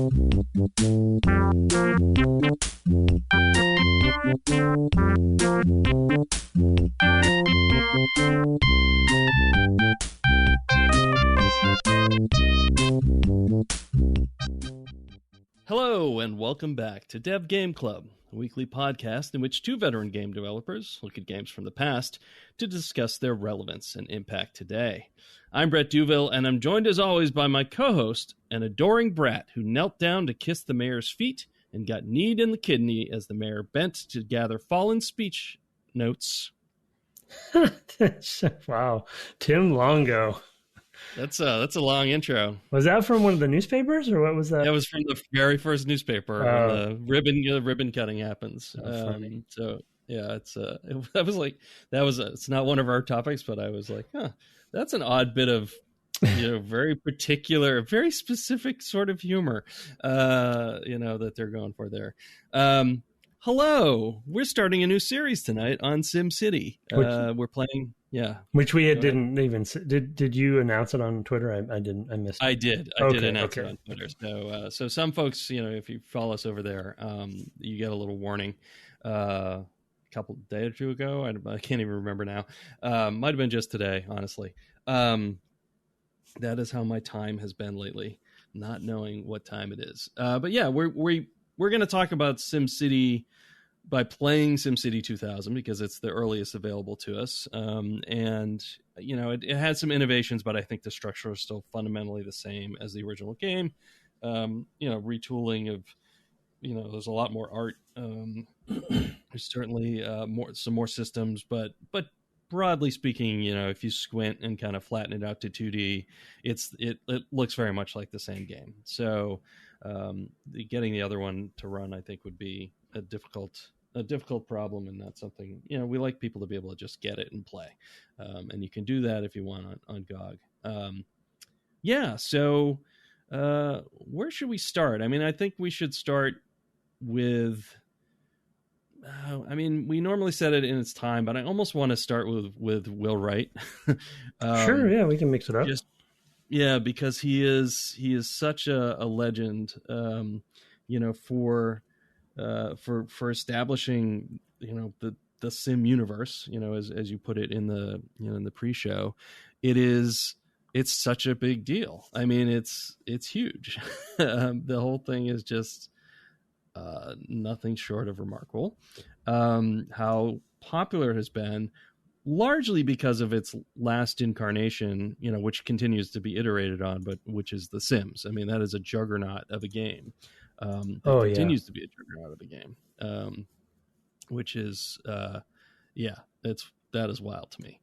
Hello, and welcome back to Dev Game Club, a weekly podcast in which two veteran game developers look at games from the past to discuss their relevance and impact today. I'm Brett Duville, and I'm joined as always by my co-host, an adoring brat who knelt down to kiss the mayor's feet and got kneed in the kidney as the mayor bent to gather fallen speech notes. Wow, Tim Longo. That's a long intro. Was that from one of the newspapers, or what was that? That was from the very first newspaper when the ribbon cutting happens. So yeah, it's not one of our topics, but I was like, that's an odd bit of very particular, very specific sort of humor, that they're going for there. Hello, we're starting a new series tonight on SimCity. We're playing. Yeah, which we didn't even. Did you announce it on Twitter? I dided announce it on Twitter. So some folks, if you follow us over there, you get a little warning. A couple day or two ago, I can't even remember now. Might have been just today, honestly. That is how my time has been lately, not knowing what time it is. But yeah, we're going to talk about SimCity by playing SimCity 2000 because it's the earliest available to us. It had some innovations, but I think the structure is still fundamentally the same as the original game. Retooling of, there's a lot more art. There's certainly some more systems, but broadly speaking, if you squint and kind of flatten it out to 2D, it looks very much like the same game. So getting the other one to run, I think, would be a difficult problem, and not something, we like people to be able to just get it and play. And you can do that if you want on GOG. So where should we start? I mean, I think we should start with, we normally set it in its time, but I almost want to start with Will Wright. Sure. Yeah, we can mix it up. Because he is such a legend, for establishing, the Sim universe, as you put it in the, in the pre-show. It's such a big deal. I mean, it's huge. The whole thing is just nothing short of remarkable. How popular it has been, largely because of its last incarnation, which continues to be iterated on, but which is The Sims. I mean, that is a juggernaut of a game. Continues to be a juggernaut of a game, which is, that is wild to me.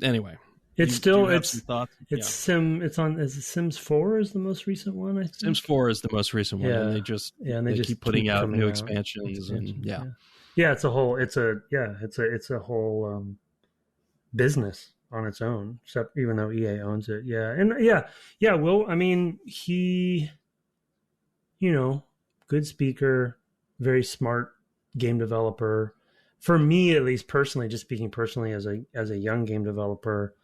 Anyway, is it Sims 4 is the most recent one? I think Sims 4 is the most recent one, and they just keep putting out new expansions, it's a whole business on its own, except even though EA owns it. Will, I mean, he, good speaker, very smart game developer. For me, at least personally, just speaking personally as a young game developer,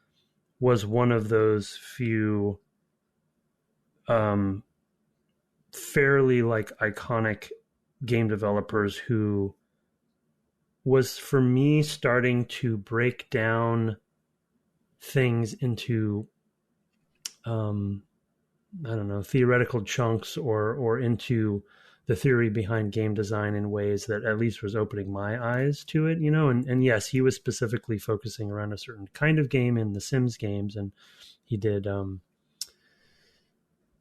was one of those few fairly iconic game developers who was, for me, starting to break down things into theoretical chunks or into the theory behind game design in ways that at least was opening my eyes to it, and yes, he was specifically focusing around a certain kind of game in the Sims games. And he did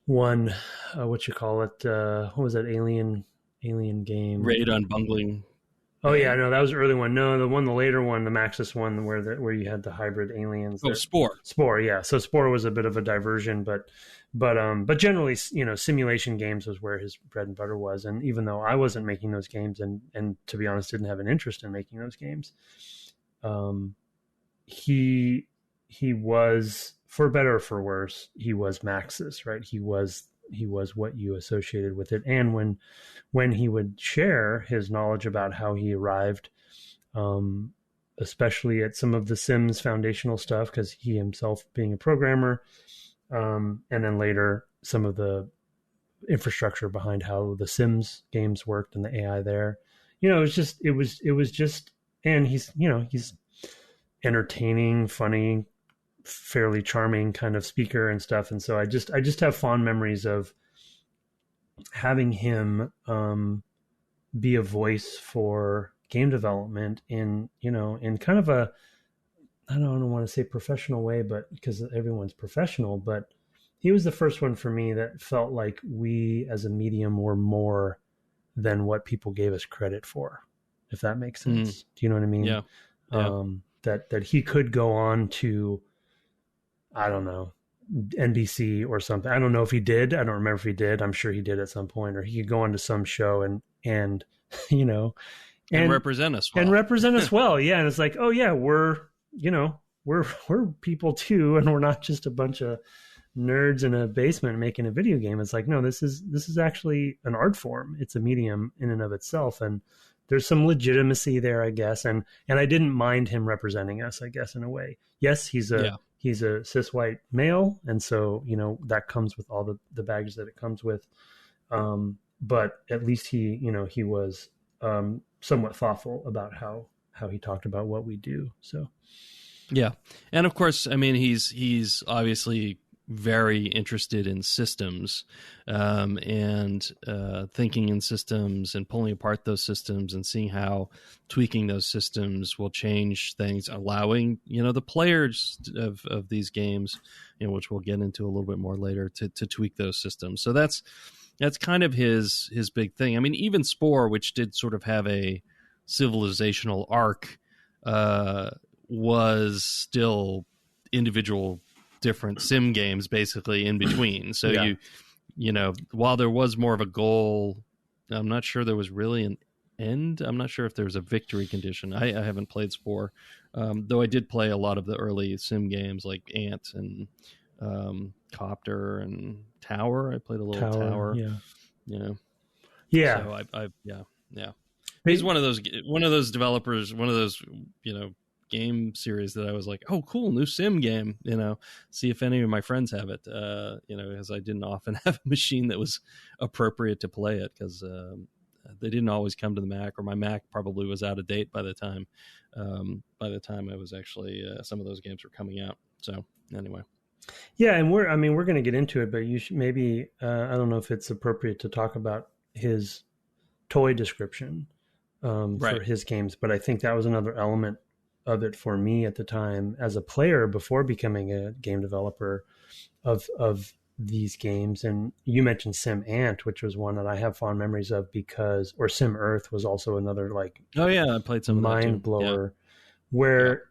one, what was that alien game? Raid on Bungeling. Oh yeah, no, that was the early one. No, the later one, the MAXIS one, where you had the hybrid aliens. Oh, Spore. Spore, yeah. So Spore was a bit of a diversion, but generally, simulation games was where his bread and butter was. And even though I wasn't making those games, and to be honest, didn't have an interest in making those games, he was, for better or for worse, he was MAXIS, right? He was what you associated with it. And when he would share his knowledge about how he arrived, especially at some of the Sims foundational stuff, because he himself being a programmer, and then later some of the infrastructure behind how the Sims games worked and the AI there. You know, it was just, and he's, you know, he's entertaining, funny, fairly charming kind of speaker and stuff. And so I just have fond memories of having him be a voice for game development in, you know, in kind of a, I don't want to say professional way, but because everyone's professional, but he was the first one for me that felt like we as a medium were more than what people gave us credit for, if that makes sense. Do you know what I mean? Yeah. That he could go on to, I don't know, NBC or something. I don't know if he did. I don't remember if he did. I'm sure he did at some point, or he could go on to some show and you know, and represent us well. And represent us well. Yeah. And it's like, oh yeah, we're people too, and we're not just a bunch of nerds in a basement making a video game. It's like, no, this is actually an art form. It's a medium in and of itself, and there's some legitimacy there, I guess. And I didn't mind him representing us, I guess, in a way. Yes, he's a cis white male, and so, you know, that comes with all the baggage that it comes with. But at least he was somewhat thoughtful about how he talked about what we do. So yeah. And of course, I mean, he's obviously very interested in systems, and thinking in systems and pulling apart those systems and seeing how tweaking those systems will change things, allowing, you know, the players of these games, you know, which we'll get into a little bit more later, to tweak those systems. So that's kind of his big thing. I mean, even Spore, which did sort of have a civilizational arc, was still individual different sim games basically in between. So yeah. you know, while there was more of a goal, I'm not sure there was really an end. I'm not sure if there was a victory condition. I haven't played Spore, though I did play a lot of the early sim games like Ant and Copter and Tower. I played a little Tower. Yeah. You know. Yeah. So yeah. He's one of those developers, one of those, you know, game series that I was like, oh, cool, new sim game, you know, see if any of my friends have it, you know, because I didn't often have a machine that was appropriate to play it, because they didn't always come to the Mac, or my Mac probably was out of date by the time I was actually, some of those games were coming out. So anyway. Yeah. And we're going to get into it, but you should maybe, I don't know if it's appropriate to talk about his toy description for his games, but I think that was another element of it for me at the time as a player before becoming a game developer of these games. And you mentioned SimAnt, which was one that I have fond memories of, because, or SimEarth was also another, like, oh yeah, I played some mind blower, where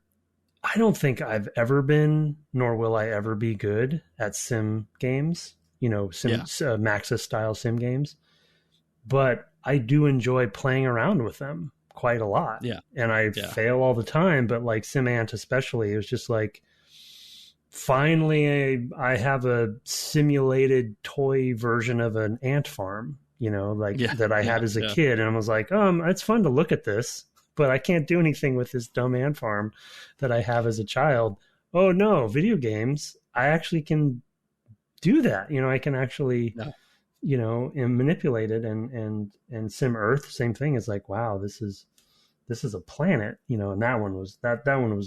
I don't think I've ever been, nor will I ever be good at sim games, you know, MAXIS style sim games, but I do enjoy playing around with them quite a lot. Yeah. And I fail all the time, but like SimAnt especially, it was just like, finally I have a simulated toy version of an ant farm, you know, like that I had as a kid. And I was like, it's fun to look at this, but I can't do anything with this dumb ant farm that I have as a child. Oh no, video games, I actually can do that. You know, I can actually, you know, and manipulate it, and SimEarth, same thing. Is like, wow, this is a planet, you know. And that one was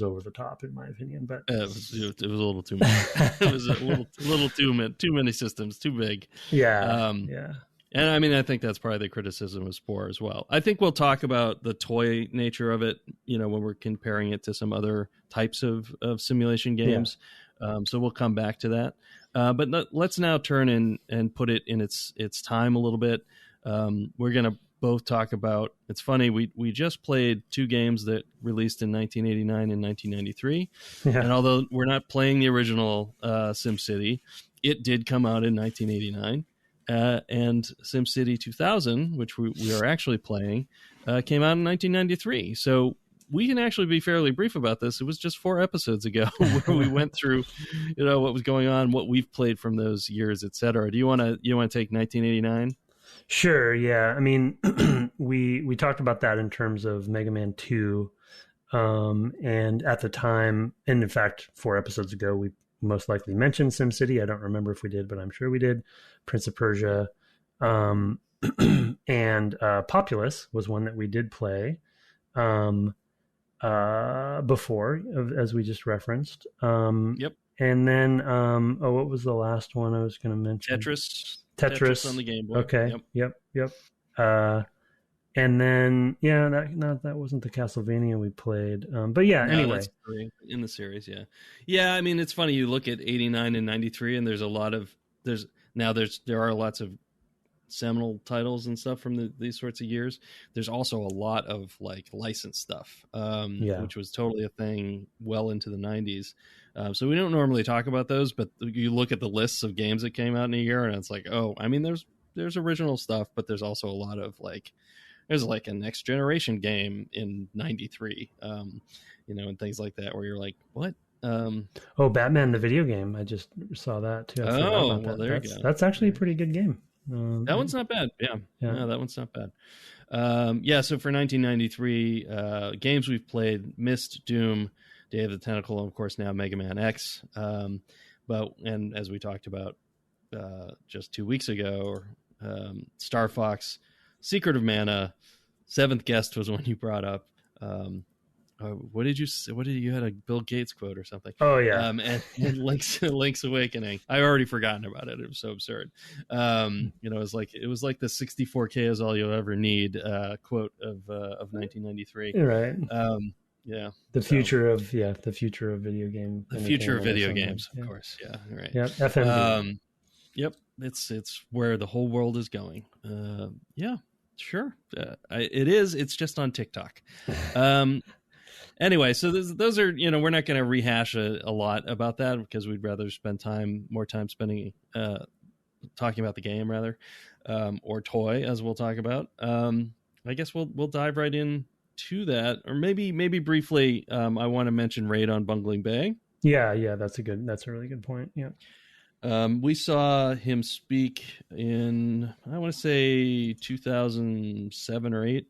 over the top in my opinion, but it was a little too much. It was a little too many systems, too big. Yeah. And I mean, I think that's probably the criticism of Spore as well. I think we'll talk about the toy nature of it, you know, when we're comparing it to some other types of simulation games. So we'll come back to that. But let's now turn and put it in its time a little bit. We're going to both talk about, it's funny, we just played two games that released in 1989 and 1993. Yeah. And although we're not playing the original SimCity, it did come out in 1989. And SimCity 2000, which we are actually playing, came out in 1993. So we can actually be fairly brief about this. It was just 4 episodes ago where we went through, you know, what was going on, what we've played from those years, et cetera. Do you want to take 1989? Sure. Yeah. I mean, we talked about that in terms of MegaMan 2. And at the time, and in fact, 4 episodes ago, we most likely mentioned SimCity. I don't remember if we did, but I'm sure we did. Prince of Persia, And Populous was one that we did play before, as we just referenced. Yep. And then, what was the last one I was going to mention? Tetris on the GameBoy. Okay. Yep. And then, that wasn't the Castlevania we played. But yeah, no, anyway. That's in the series, yeah. Yeah, I mean, it's funny. You look at 89 and 93, and there's a lot of, there are lots of seminal titles and stuff from these sorts of years. There's also a lot of like licensed stuff, which was totally a thing well into the 90s. So we don't normally talk about those, but you look at the lists of games that came out in a year, and it's like, oh, I mean, there's original stuff, but there's also a lot of like, there's like a next generation game in 93, and things like that, where you're like, what? Batman the video game. I just saw that too. There you go. That's actually a pretty good game. That one's not bad. Yeah. No, that one's not bad. So for 1993, games we've played: MYST, Doom, Day of the Tentacle, and of course now Mega Man X. And as we talked about just 2 weeks ago, Star Fox, Secret of Mana, Seventh Guest was one you brought up. What did you say? You had a Bill Gates quote or something? Oh yeah. And Link's Awakening. I already forgotten about it. It was so absurd. It was like the 64K is all you'll ever need quote of 1993. Right. The future of video game. The future of video games, of course. Yeah. Right. Yeah. FMV. Yep. It's where the whole world is going. Yeah. Sure. It is. It's just on TikTok. Anyway, so those are, we're not going to rehash a lot about that because we'd rather spend more time spending talking about the game rather, or toy, as we'll talk about. I guess we'll dive right in to that, or maybe briefly. I want to mention Raid on Bungeling Bay. Yeah, that's a really good point. Yeah. We saw him speak in, I want to say 2007 or 8.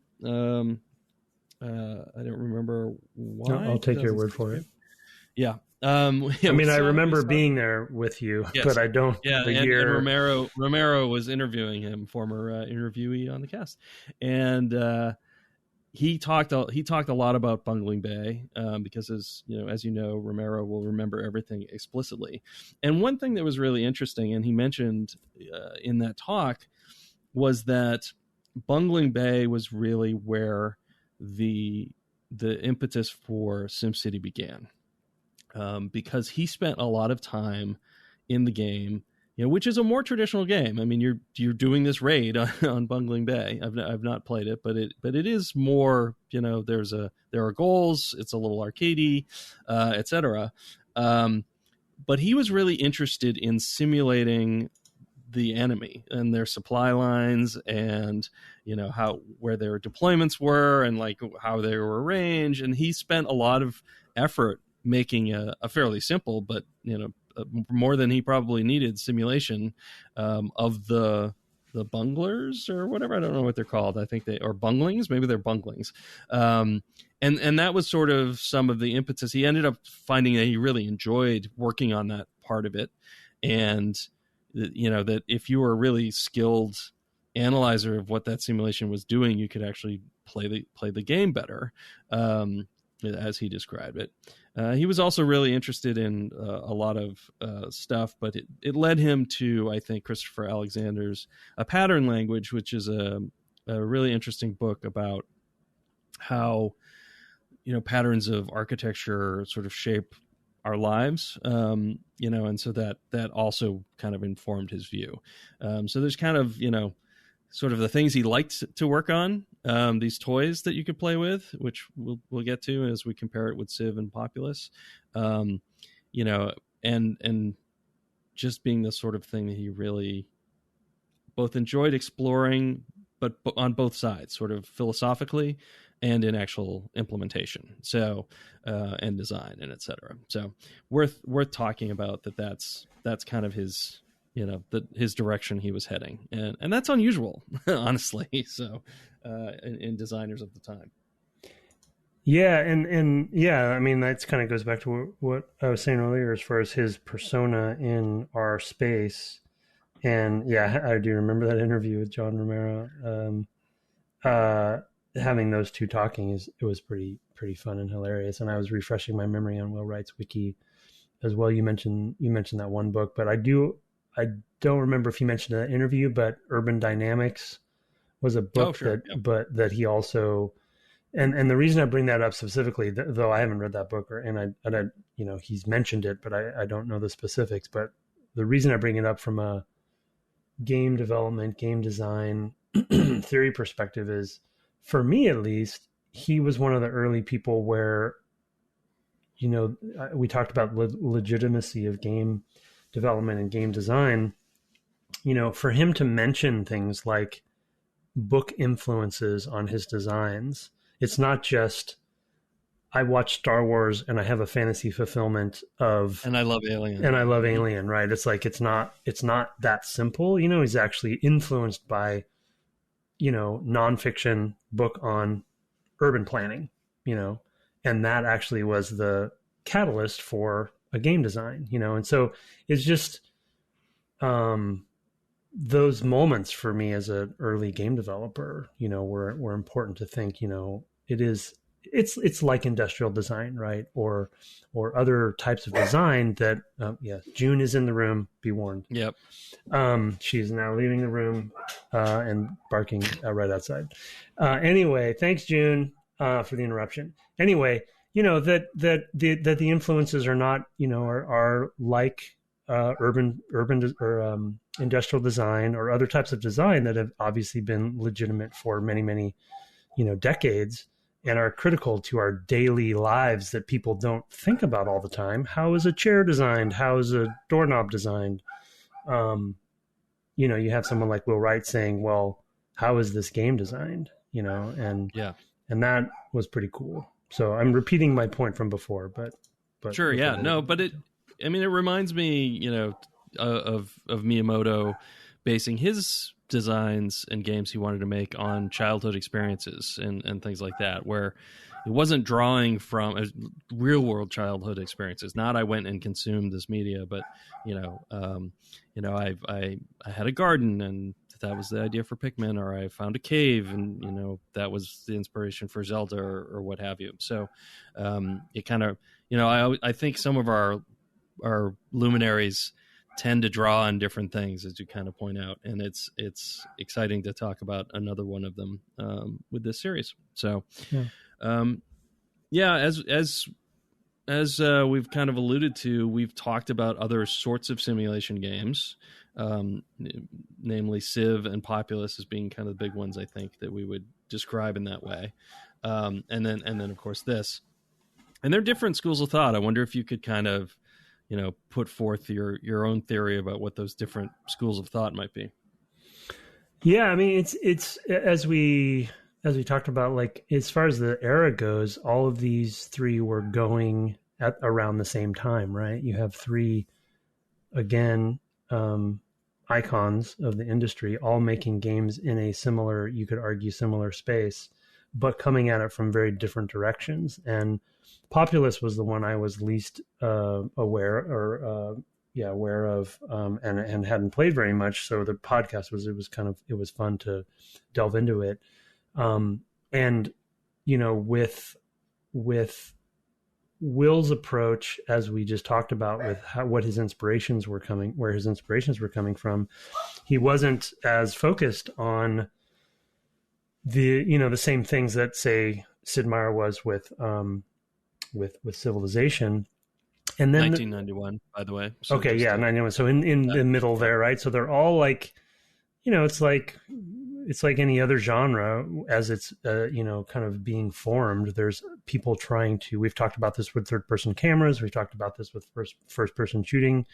I don't remember why. No, I'll take your word for it. Yeah. I remember being there with you, yes. But I don't. Yeah, and Romero was interviewing him, former interviewee on the cast, and he talked a lot about Bungeling Bay because, as you know, Romero will remember everything explicitly. And one thing that was really interesting, and he mentioned in that talk, was that Bungeling Bay was really where the impetus for SimCity began, because he spent a lot of time in the game, which is a more traditional game. I mean, you're doing this raid on Bungeling Bay. I've not played it, but it is more, there are goals. It's a little arcadey, etc. But he was really interested in simulating the enemy and their supply lines, and where their deployments were, and like how they were arranged. And he spent a lot of effort making a fairly simple, but more than he probably needed, simulation of the bunglers or whatever. I don't know what they're called. I think or bunglings. Maybe they're bunglings. And that was sort of some of the impetus. He ended up finding that he really enjoyed working on that part of it, and that if you were a really skilled analyzer of what that simulation was doing, you could actually play the game better, as he described it. He was also really interested in a lot of stuff, but it led him to, I think, Christopher Alexander's A Pattern Language, which is a really interesting book about how patterns of architecture sort of shape our lives, and so that also kind of informed his view. So there's kind of, sort of the things he liked to work on, these toys that you could play with, which we'll get to as we compare it with Civ and Populous, and just being the sort of thing that he really both enjoyed exploring, but on both sides, sort of philosophically and in actual implementation, so and design and etc. So worth talking about that's kind of his his direction he was heading, and that's unusual, honestly. So in designers of the time. Yeah, and I mean, that's kind of goes back to what I was saying earlier as far as his persona in our space. And yeah, I do remember that interview with John Romero. Having those two talking it was pretty fun and hilarious. And I was refreshing my memory on Will Wright's wiki as well. You mentioned that one book, but I don't remember if you mentioned that interview, but Urban Dynamics was a book that he also, and the reason I bring that up specifically, though I haven't read that book and I he's mentioned it, but I don't know the specifics, but the reason I bring it up from a game development, game design theory perspective is, for me at least, he was one of the early people where, we talked about legitimacy of game development and game design. For him to mention things like book influences on his designs, it's not just, I watch Star Wars and I have a fantasy fulfillment of, and I love Alien, right? It's like, it's not that simple. He's actually influenced by, nonfiction book on urban planning, and that actually was the catalyst for a game design, and so it's just, those moments for me as an early game developer, were important to think, it's like industrial design, right? Or other types of design that, June is in the room, be warned. Yep. She's now leaving the room, and barking right outside. Anyway, thanks, June, for the interruption. Anyway, that the influences are not, are like, urban or industrial design or other types of design that have obviously been legitimate for many, many, decades, and are critical to our daily lives that people don't think about all the time. How is a chair designed? How is a doorknob designed? You have someone like Will Wright saying, well, how is this game designed? And that was pretty cool. So I'm repeating my point from before, but sure. Yeah, no, but it reminds me, of Miyamoto basing his designs and games he wanted to make on childhood experiences and things like that, where it wasn't drawing from real world childhood experiences. Not I went and consumed this media, but I had a garden and that was the idea for Pikmin, or I found a cave and that was the inspiration for Zelda or what have you. So it kind of I think some of our luminaries tend to draw on different things, as you kind of point out, and it's exciting to talk about another one of them with this series. So as we've kind of alluded to, we've talked about other sorts of simulation games, namely Civ and Populous as being kind of the big ones, I think, that we would describe in that way, and then of course this, and they're different schools of thought. I wonder if you could kind of put forth your own theory about what those different schools of thought might be. Yeah, I mean, it's as we talked about, like, as far as the era goes, all of these three were going at around the same time, right? You have three, again, icons of the industry, all making games in a similar, you could argue, similar space, but coming at it from very different directions. And Populous was the one I was least aware of, and hadn't played very much. So the podcast it was fun to delve into it. And with Will's approach, as we just talked about, with where his inspirations were coming from, he wasn't as focused on the same things that, say, Sid Meier was with Civilization. And then 1991, by the way. So okay, yeah, 91. So in the middle there, right? So they're all like, it's like any other genre as it's kind of being formed. There's people trying to. We've talked about this with third-person cameras. We've talked about this with first-person shooting.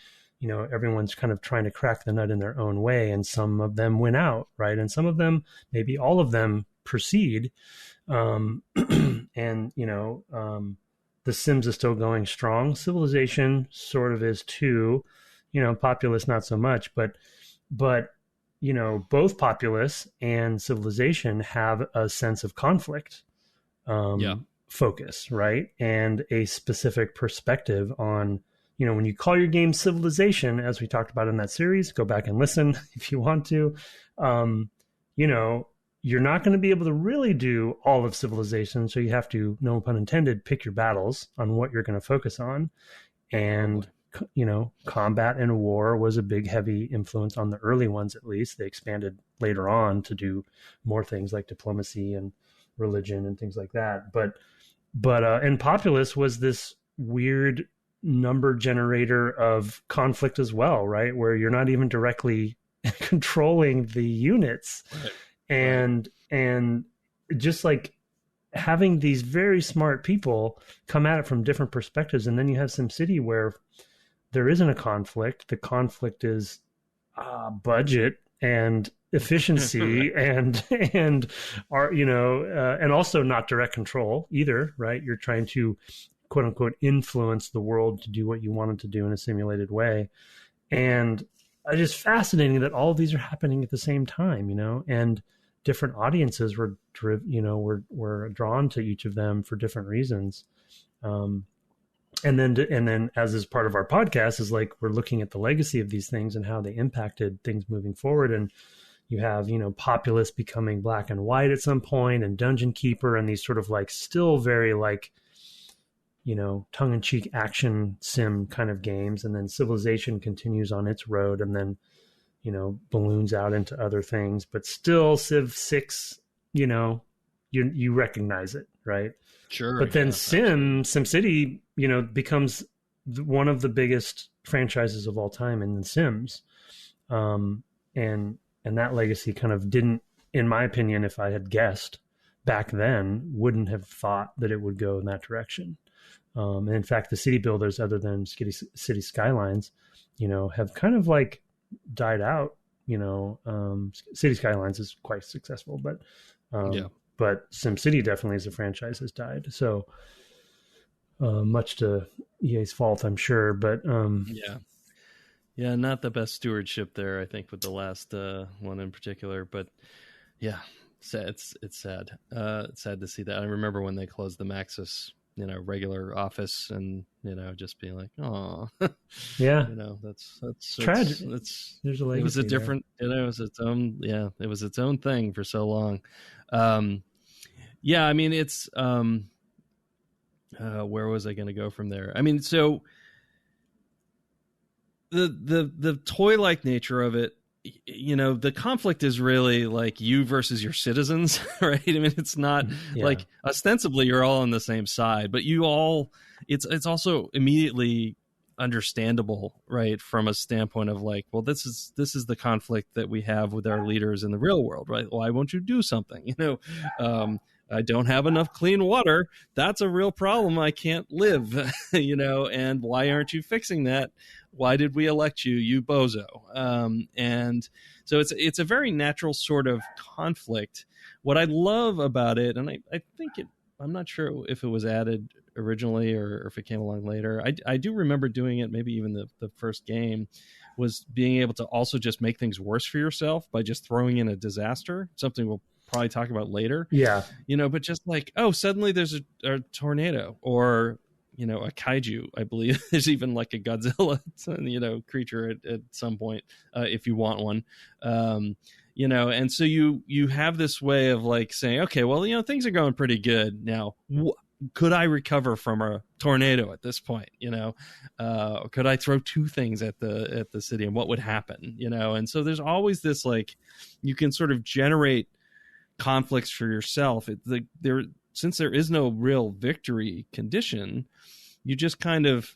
Everyone's kind of trying to crack the nut in their own way, and some of them win out, right? And some of them, maybe all of them, proceed. The Sims is still going strong. Civilization sort of is too. Populous not so much, but both Populous and Civilization have a sense of conflict, focus, right, and a specific perspective on when you call your game Civilization, as we talked about in that series, go back and listen if you want to, you're not going to be able to really do all of Civilization. So you have to, no pun intended, pick your battles on what you're going to focus on. And, combat and war was a big, heavy influence on the early ones, at least. They expanded later on to do more things like diplomacy and religion and things like that. But and Populous was this weird number generator of conflict as well, right? Where you're not even directly controlling the units. Right. And just like having these very smart people come at it from different perspectives. And then you have SimCity where there isn't a conflict. The conflict is budget and efficiency and and also not direct control either, right? You're trying to quote unquote influence the world to do what you want it to do in a simulated way. And it's just fascinating that all of these are happening at the same time, and different audiences were drawn to each of them for different reasons. And then as is part of our podcast is like, we're looking at the legacy of these things and how they impacted things moving forward. And you have, Populous becoming Black and White at some point, and Dungeon Keeper, and these sort of like still very like, tongue-in-cheek action sim kind of games. And then Civilization continues on its road and then, balloons out into other things, but still Civ 6, you recognize it, right? Sure. But then SimCity, becomes one of the biggest franchises of all time in The Sims. And that legacy kind of didn't, in my opinion, if I had guessed back then, wouldn't have thought that it would go in that direction. And in fact, the city builders, other than City Skylines, have kind of like died out. City Skylines is quite successful, but SimCity definitely as a franchise has died. So much to EA's fault, I'm sure. But yeah, not the best stewardship there, I think, with the last one in particular. But yeah, it's sad. It's sad to see that. I remember when they closed the MAXIS, regular office, and just being like, oh, yeah, that's tragic. There's a legacy. It was a different, it was its own, it was its own thing for so long. I mean, it's where was I going to go from there? I mean, so the toy-like nature of it, the conflict is really like you versus your citizens, right? I mean, it's not like ostensibly you're all on the same side, but it's also immediately understandable, right? From a standpoint of like, well, this is the conflict that we have with our leaders in the real world, right? Why won't you do something? I don't have enough clean water. That's a real problem. I can't live, and why aren't you fixing that? Why did we elect you, you bozo? And so it's a very natural sort of conflict. What I love about it, and I think I'm not sure if it was added originally or if it came along later. I do remember doing it, maybe even the first game, was being able to also just make things worse for yourself by just throwing in a disaster, something we'll probably talk about later. Yeah. But just like, oh, suddenly there's a tornado, or a kaiju. I believe there's even like a Godzilla, creature at some point, if you want one. And so you have this way of like saying, okay, well, things are going pretty good now. Could I recover from a tornado at this point? Could I throw two things at the city, and what would happen? And so there's always this like, you can sort of generate conflicts for yourself. Since there is no real victory condition, you just kind of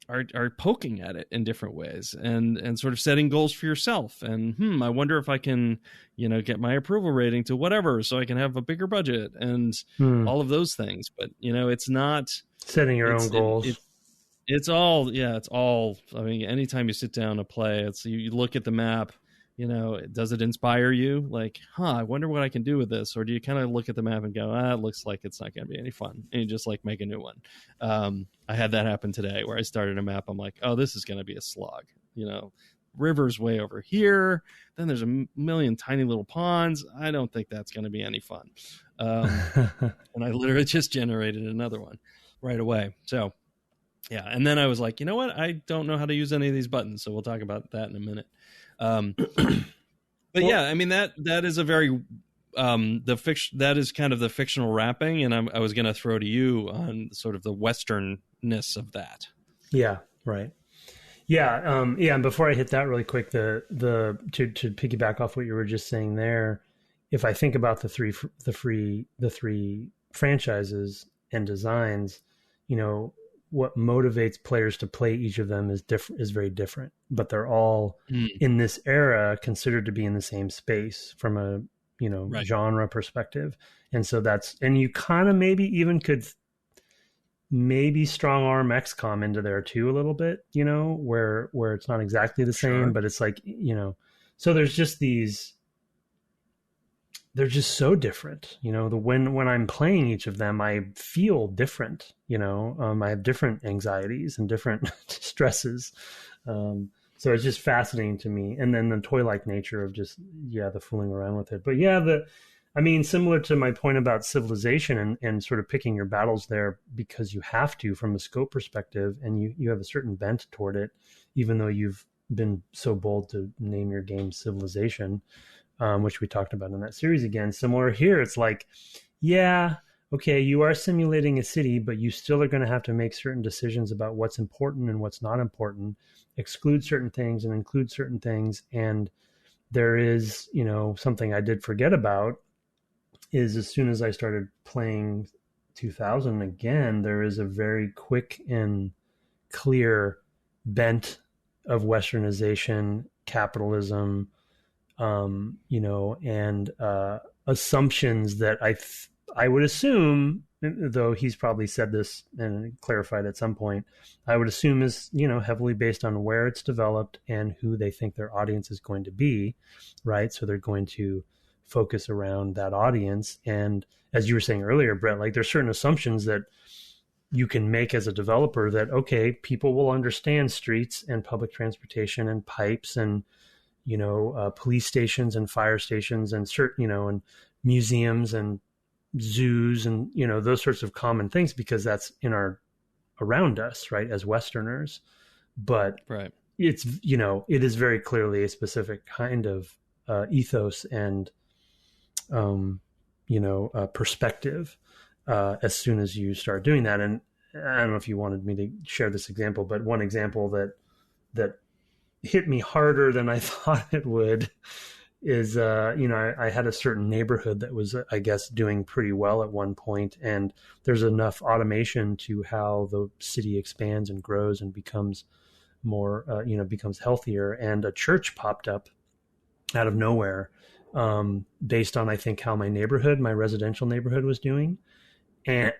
are poking at it in different ways and sort of setting goals for yourself. And I wonder if I can, get my approval rating to whatever, so I can have a bigger budget and all of those things. But it's not setting your own goals. It's all. I mean, anytime you sit down to play, you look at the map. Does it inspire you? Like, I wonder what I can do with this. Or do you kind of look at the map and go, it looks like it's not going to be any fun. And you just like make a new one. I had that happen today where I started a map. I'm like, oh, this is going to be a slog. River's way over here. Then there's a million tiny little ponds. I don't think that's going to be any fun. And I literally just generated another one right away. So Yeah, and then I was like, you know what? I don't know how to use any of these buttons, so we'll talk about that in a minute. But yeah, I mean that is a very that is kind of the fictional wrapping, and I was going to throw to you on sort of the westernness of that. Yeah, right. Yeah, and before I hit that really quick, to piggyback off what you were just saying there, if I think about the three franchises and designs, what motivates players to play each of them is very different, but they're all in this era considered to be in the same space from a right. genre perspective, and so and you kind of maybe even could strong arm XCOM into there too a little bit, where it's not exactly the same, but it's like, so there's just they're just so different, when I'm playing each of them, I feel different, I have different anxieties and different stresses. So it's just fascinating to me. And then the toy-like nature of just, the fooling around with it. But similar to my point about civilization and sort of picking your battles there because you have to from a scope perspective, and you have a certain bent toward it, even though you've been so bold to name your game Civilization, which we talked about in that series again. Similar here, it's like, okay, you are simulating a city, but you still are going to have to make certain decisions about what's important and what's not important, exclude certain things and include certain things. And there is, something I did forget about is as soon as I started playing 2000 again, there is a very quick and clear bent of westernization, capitalism, and assumptions that I would assume, though he's probably said this and clarified at some point, I would assume is, heavily based on where it's developed and who they think their audience is going to be, right? So they're going to focus around that audience. And as you were saying earlier, Brett, like there's certain assumptions that you can make as a developer that, okay, people will understand streets and public transportation and pipes and, police stations and fire stations and certain, and museums and zoos and, those sorts of common things because that's around us, right, as Westerners. But right. It's, it is very clearly a specific kind of ethos and, perspective as soon as you start doing that. And I don't know if you wanted me to share this example, but one example that hit me harder than I thought it would is, I had a certain neighborhood that was, I guess, doing pretty well at one point, and there's enough automation to how the city expands and grows and becomes more, becomes healthier. And a church popped up out of nowhere, based on, I think, how my residential neighborhood was doing. And,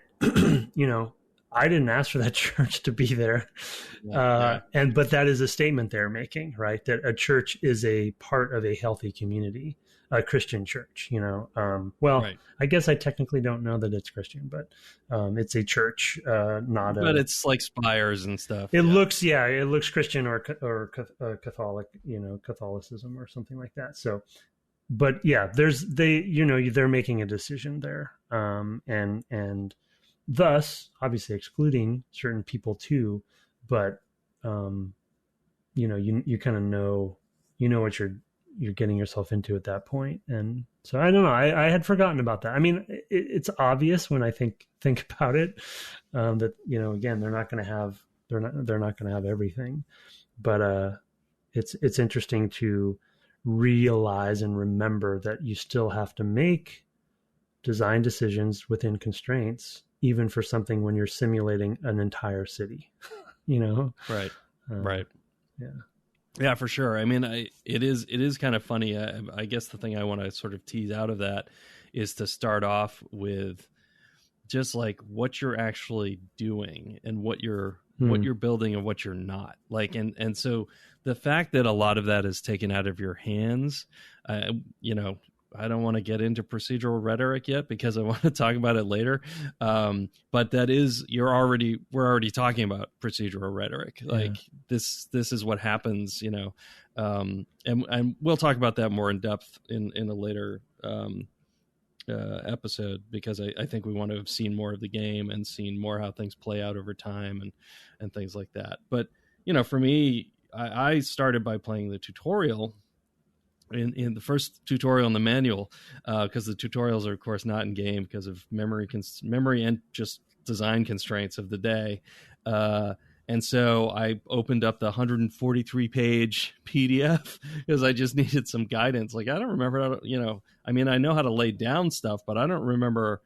I didn't ask for that church to be there. But that is a statement they're making, right? That a church is a part of a healthy community, a Christian church, right. I guess I technically don't know that it's Christian, but it's a church, but it's like spires and stuff. It looks Christian or Catholic, Catholicism or something like that. So, but they're making a decision there. And thus obviously excluding certain people too, but you kind of know what you're getting yourself into at that point. And so I don't know, I had forgotten about that. I mean, it's obvious when I think about it, that again, they're not going to have everything, but it's interesting to realize and remember that you still have to make design decisions within constraints, even for something when you're simulating an entire city, Right. Right. Yeah, for sure. I mean, it is kind of funny. I guess the thing I want to sort of tease out of that is to start off with just like what you're actually doing and what you're building and what you're not, like, and so the fact that a lot of that is taken out of your hands, I don't want to get into procedural rhetoric yet because I want to talk about it later. But that is, we're already talking about procedural rhetoric. Like this is what happens, and we'll talk about that more in depth in a later episode, because I think we want to have seen more of the game and seen more how things play out over time and things like that. But, for me, I started by playing the tutorial in the first tutorial in the manual, because the tutorials are, of course, not in game because of memory and just design constraints of the day. And so I opened up the 143-page PDF because I just needed some guidance. Like, I don't remember how to, I know how to lay down stuff, but I don't remember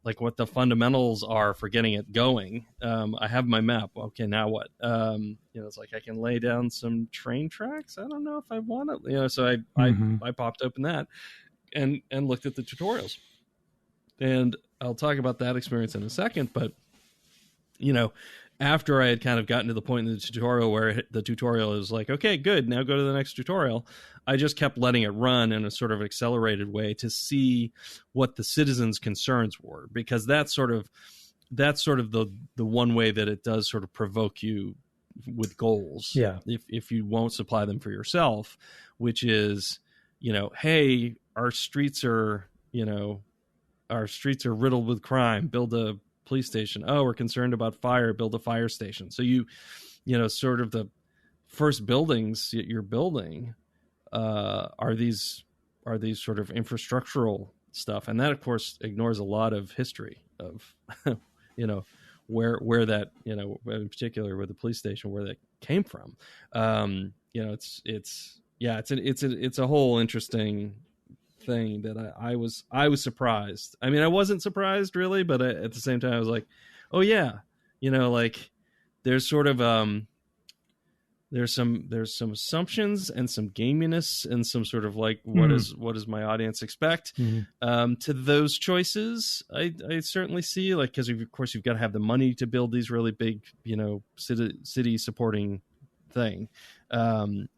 like what the fundamentals are for getting it going. I have my map. Okay, now what? It's like I can lay down some train tracks. I don't know if I want it. So I popped open that and looked at the tutorials. And I'll talk about that experience in a second, but after I had kind of gotten to the point in the tutorial where the tutorial is like, okay, good, now go to the next tutorial, I just kept letting it run in a sort of accelerated way to see what the citizens' concerns were, because that's sort of the one way that it does sort of provoke you with goals. Yeah. If you won't supply them for yourself, which is, hey, our streets are riddled with crime, build a police station. Oh, we're concerned about fire, build a fire station. So sort of the first buildings that you're building are these sort of infrastructural stuff, and that of course ignores a lot of history of where that in particular with the police station, where that came from. It's a whole interesting thing that I was surprised. I mean, I wasn't surprised really, but at the same time I was like, oh yeah, like there's sort of there's some assumptions and some gaminess and some sort of like what does my audience expect to those choices. I certainly see, like, because of course you've got to have the money to build these really big city supporting thing. And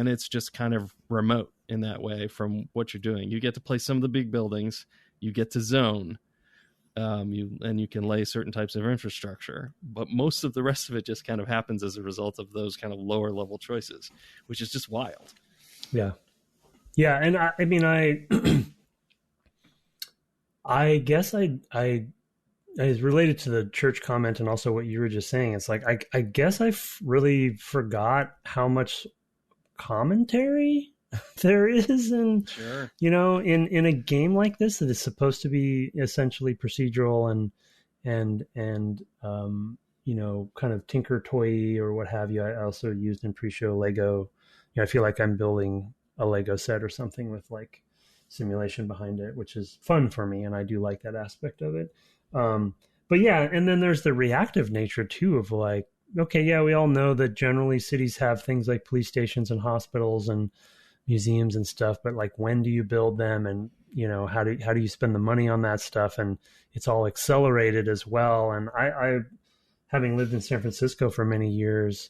it's just kind of remote in that way from what you're doing. You get to play some of the big buildings, you get to zone, you can lay certain types of infrastructure, but most of the rest of it just kind of happens as a result of those kind of lower level choices, which is just wild. And I mean I guess I is related to the church comment and also what you were just saying. It's like I guess I really forgot how much commentary there is in in a game like this that is supposed to be essentially procedural and kind of tinker toy or what have you. I also used in pre-show Lego. I feel like I'm building a Lego set or something with like simulation behind it, which is fun for me, and I do like that aspect of it. But yeah, and then there's the reactive nature too of like, okay, yeah, we all know that generally cities have things like police stations and hospitals and museums and stuff, but like, when do you build them, and how do you spend the money on that stuff? And it's all accelerated as well. And I having lived in San Francisco for many years,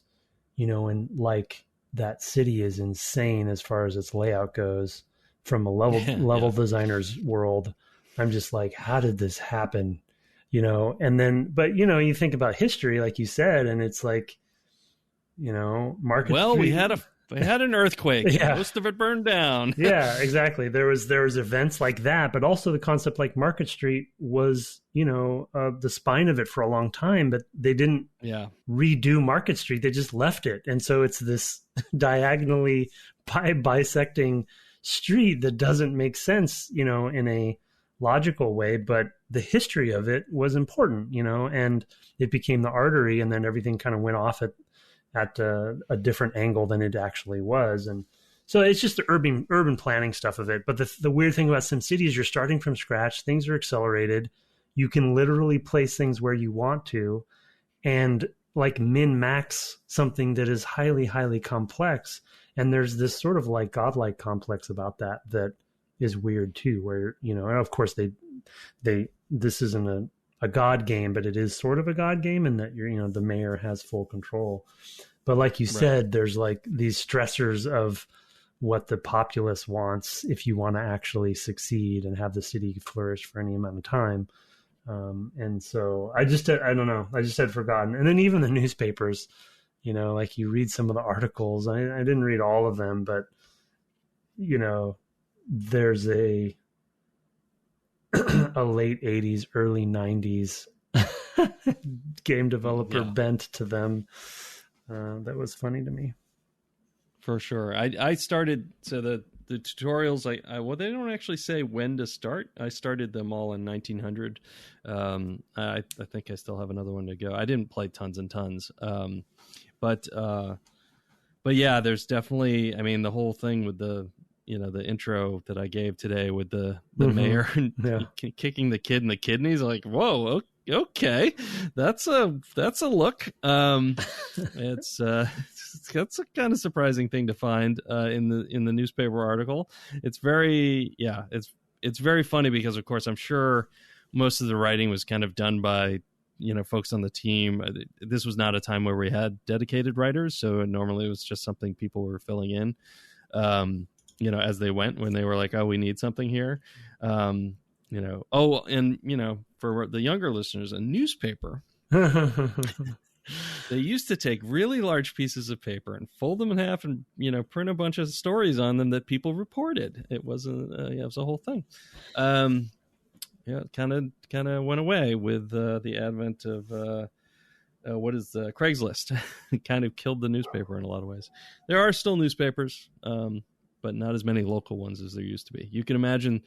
and like that city is insane as far as its layout goes from a level designer's world. I'm just like, how did this happen? And then, but you think about history, like you said, and it's like, Market Street. We had an earthquake. Yeah. Most of it burned down. Yeah, exactly. There was events like that, but also the concept like Market Street was, the spine of it for a long time, but they didn't redo Market Street. They just left it. And so it's this diagonally bisecting street that doesn't make sense, in a logical way, but the history of it was important, and it became the artery, and then everything kind of went off at a different angle than it actually was. And so it's just the urban planning stuff of it. But the weird thing about SimCity is you're starting from scratch. Things are accelerated. You can literally place things where you want to, and like min-max something that is highly, highly complex. And there's this sort of like godlike complex about that is weird too, where, and of course this isn't a God game, but it is sort of a God game in that the mayor has full control. But like you said, there's like these stressors of what the populace wants if you want to actually succeed and have the city flourish for any amount of time. And so I don't know. I just had forgotten. And then even the newspapers, like you read some of the articles. I didn't read all of them, but there's a late 80s, early 90s game developer bent to them. That was funny to me. For sure. I started, so the tutorials, well, they don't actually say when to start. I started them all in 1900. I think I still have another one to go. I didn't play tons and tons. But yeah, there's definitely, I mean, the whole thing with the intro that I gave today with the mayor kicking the kid in the kidneys, like, whoa, okay, that's a look. It's that's a kind of surprising thing to find in the newspaper article. It's very it's very funny because, of course, I'm sure most of the writing was kind of done by folks on the team. This was not a time where we had dedicated writers, so normally it was just something people were filling in as they went, when they were like, oh, we need something here. For the younger listeners, a newspaper, they used to take really large pieces of paper and fold them in half and print a bunch of stories on them that people reported. It wasn't it was a whole thing. It kind of went away with the advent of Craigslist. It kind of killed the newspaper in a lot of ways. There are still newspapers, but not as many local ones as there used to be. You can imagine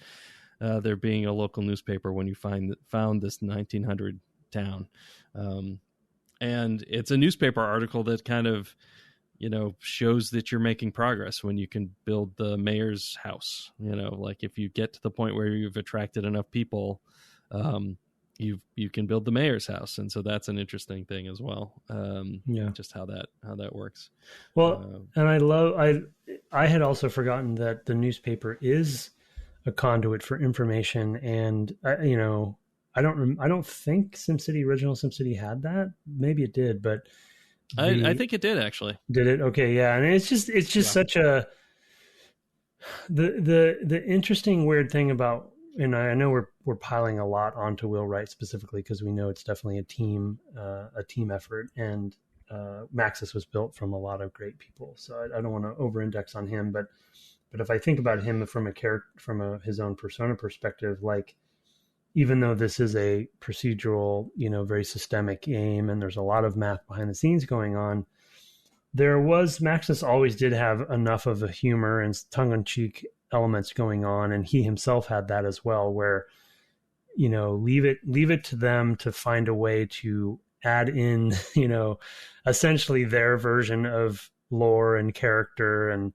there being a local newspaper when you found this 1900 town. And it's a newspaper article that kind of, shows that you're making progress when you can build the mayor's house. Like if you get to the point where you've attracted enough people, you can build the mayor's house. And so that's an interesting thing as well. Just how that works. Well, and I had also forgotten that the newspaper is a conduit for information, and I don't think original SimCity had that. Maybe it did, but I think it did actually. Did it? Okay, yeah. And it's just such a the interesting weird thing about, and I know we're piling a lot onto Will Wright specifically because we know it's definitely a team effort, and MAXIS was built from a lot of great people. So I don't want to over-index on him, but if I think about him from his own persona perspective, like, even though this is a procedural, very systemic game, and there's a lot of math behind the scenes going on, MAXIS always did have enough of a humor and tongue-in-cheek elements going on, and he himself had that as well, where, leave it to them to find a way to add in, essentially their version of lore and character and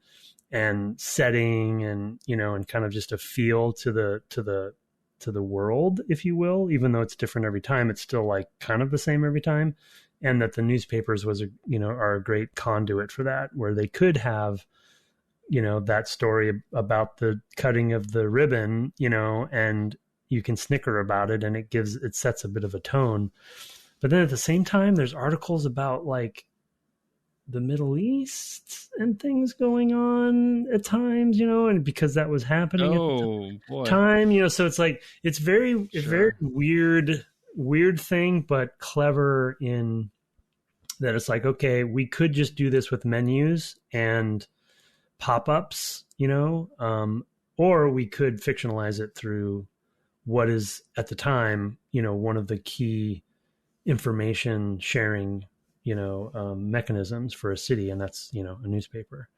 setting and, and kind of just a feel to the world, if you will, even though it's different every time, it's still like kind of the same every time. And that the newspapers are a great conduit for that, where they could have, that story about the cutting of the ribbon, and you can snicker about it and it sets a bit of a tone. But then at the same time, there's articles about like the Middle East and things going on at times, and because that was happening at the time, so it's like, it's very weird thing, but clever in that it's like, okay, we could just do this with menus and pop-ups, or we could fictionalize it through what is at the time, one of the key information sharing mechanisms for a city, and that's a newspaper.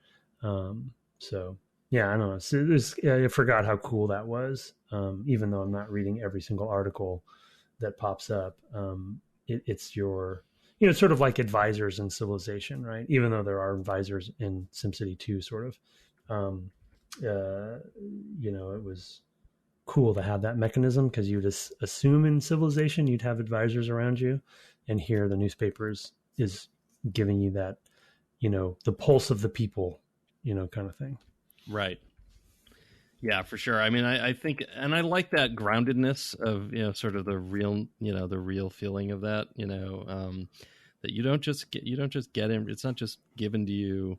So yeah, I don't know. So I forgot how cool that was. Even though I'm not reading every single article that pops up, it's your it's sort of like advisors in Civilization, right? Even though there are advisors in SimCity 2, sort of. It was cool to have that mechanism, because you just assume in Civilization you'd have advisors around you, and here the newspapers is giving you that, the pulse of the people, kind of thing. Right. Yeah, for sure. I mean, I think, and I like that groundedness of, sort of the real, the real feeling of that, that you don't just get in. It's not just given to you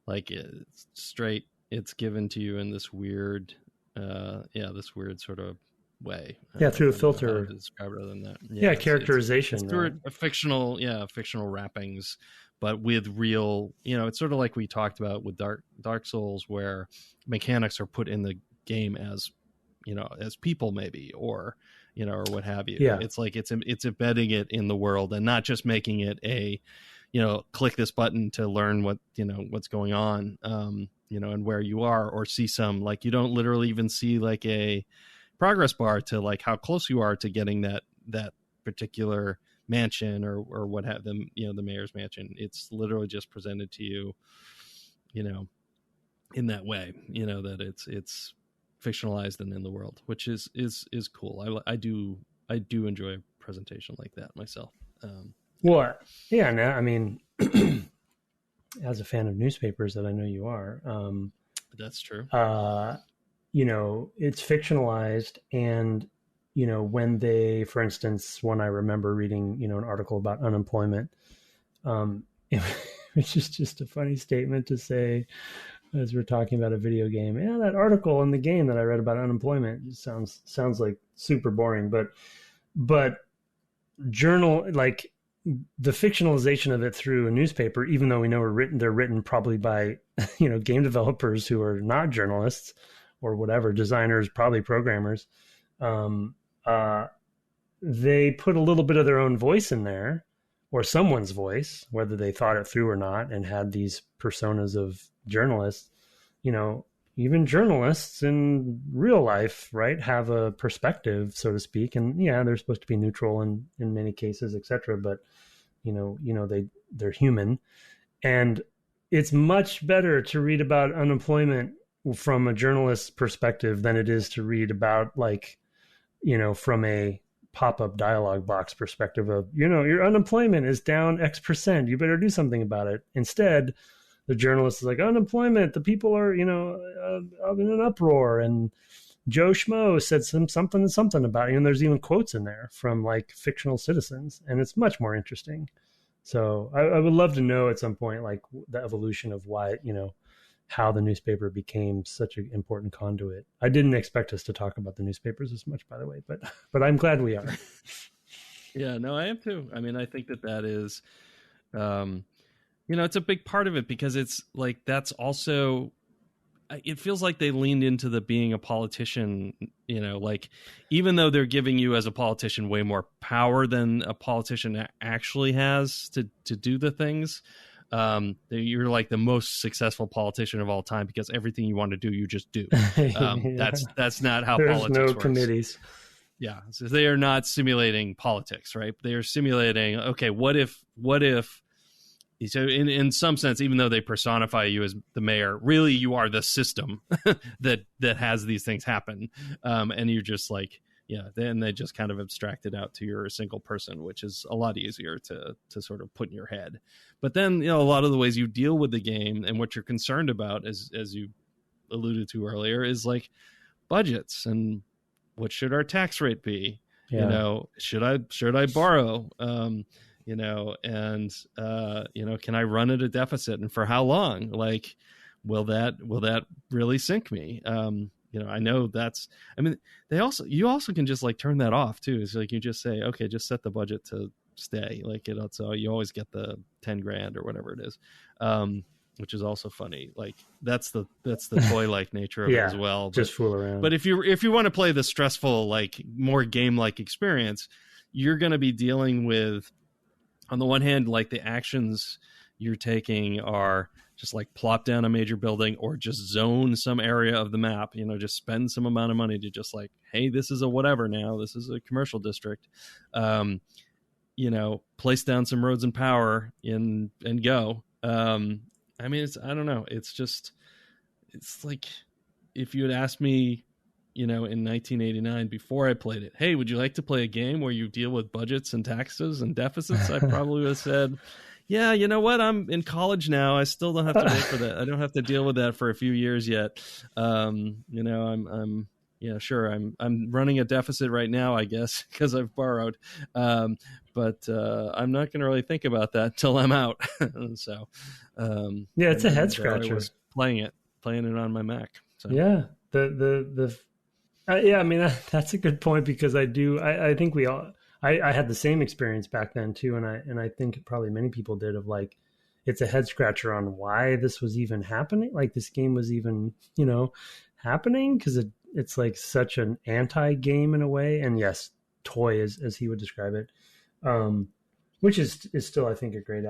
like it's straight. It's given to you in this weird, this weird sort of way. Yeah, through a filter. To describe it other than that. Yeah, characterization. It's through a fictional wrappings, but with real, it's sort of like we talked about with Dark Souls, where mechanics are put in the game as, as people maybe, or or what have you. Yeah. It's like it's embedding it in the world and not just making it a click this button to learn what what's going on, and where you are, or see some, like, you don't literally even see like a progress bar to like how close you are to getting that particular mansion or what have them, the mayor's mansion. It's literally just presented to you, in that way, that it's fictionalized and in the world, which is cool. I do enjoy a presentation like that myself. Well, yeah, no, I mean, as a fan of newspapers that I know you are, that's true. It's fictionalized, and when they, for instance, when I remember reading, an article about unemployment, which is just a funny statement to say as we're talking about a video game. Yeah, that article in the game that I read about unemployment sounds like super boring, but journal, like, the fictionalization of it through a newspaper, even though we know they're written probably by, game developers who are not journalists or whatever, designers, probably programmers. They put a little bit of their own voice in there, or someone's voice, whether they thought it through or not, and had these personas of journalists. Even journalists in real life, right, have a perspective, so to speak. And yeah, they're supposed to be neutral in many cases, etc. But, they're human. And it's much better to read about unemployment from a journalist's perspective than it is to read about, like, from a pop-up dialogue box perspective of, your unemployment is down X%. You better do something about it. Instead, the journalist is like, unemployment, the people are, in an uproar. And Joe Schmo said something about it. And there's even quotes in there from, like, fictional citizens. And it's much more interesting. So I would love to know at some point, like, the evolution of why, how the newspaper became such an important conduit. I didn't expect us to talk about the newspapers as much, by the way, but I'm glad we are. Yeah, no, I am too. I mean, I think that is, it's a big part of it, because it's like, that's also, it feels like they leaned into the being a politician, like, even though they're giving you as a politician way more power than a politician actually has to do the things. You're like the most successful politician of all time, because everything you want to do, you just do. Yeah. That's not how There's politics no works. committees. Yeah. So they are not simulating politics, right? They are simulating, okay, what if, so in some sense, even though they personify you as the mayor, really you are the system that has these things happen. And you're just like, yeah, then they just kind of abstract it out to you're a single person, which is a lot easier to sort of put in your head. But then, a lot of the ways you deal with the game and what you're concerned about, as you alluded to earlier, is like budgets and what should our tax rate be? Yeah. Should I borrow? Can I run at a deficit, and for how long? Like, will that really sink me? I know you also can just like turn that off too. It's like, you just say, okay, just set the budget to stay, like, so you always get the 10 grand or whatever it is. Which is also funny. Like, that's the toy-like nature of it as well. Just fool around. But if you want to play the stressful, like, more game-like experience, you're going to be dealing with, on the one hand, like, the actions you're taking are just like plop down a major building, or just zone some area of the map, just spend some amount of money to just like, hey, this is a whatever now, this is a commercial district. Place down some roads and power and go. I don't know. It's like, if you had asked me, in 1989, before I played it, hey, would you like to play a game where you deal with budgets and taxes and deficits? I probably would have said, yeah, you know what? I'm in college now. I still don't have to wait for that. I don't have to deal with that for a few years yet. I'm running a deficit right now, I guess, because I've borrowed. But I'm not going to really think about that till I'm out. So, it's a head scratcher. I was playing it on my Mac. So. Yeah, that's a good point, because I think we all. I had the same experience back then too, and I think probably many people did, of like, it's a head scratcher on why this was even happening. Like, this game was even, happening, because it's like such an anti-game in a way, and yes, toy as he would describe it, which is still, I think, a great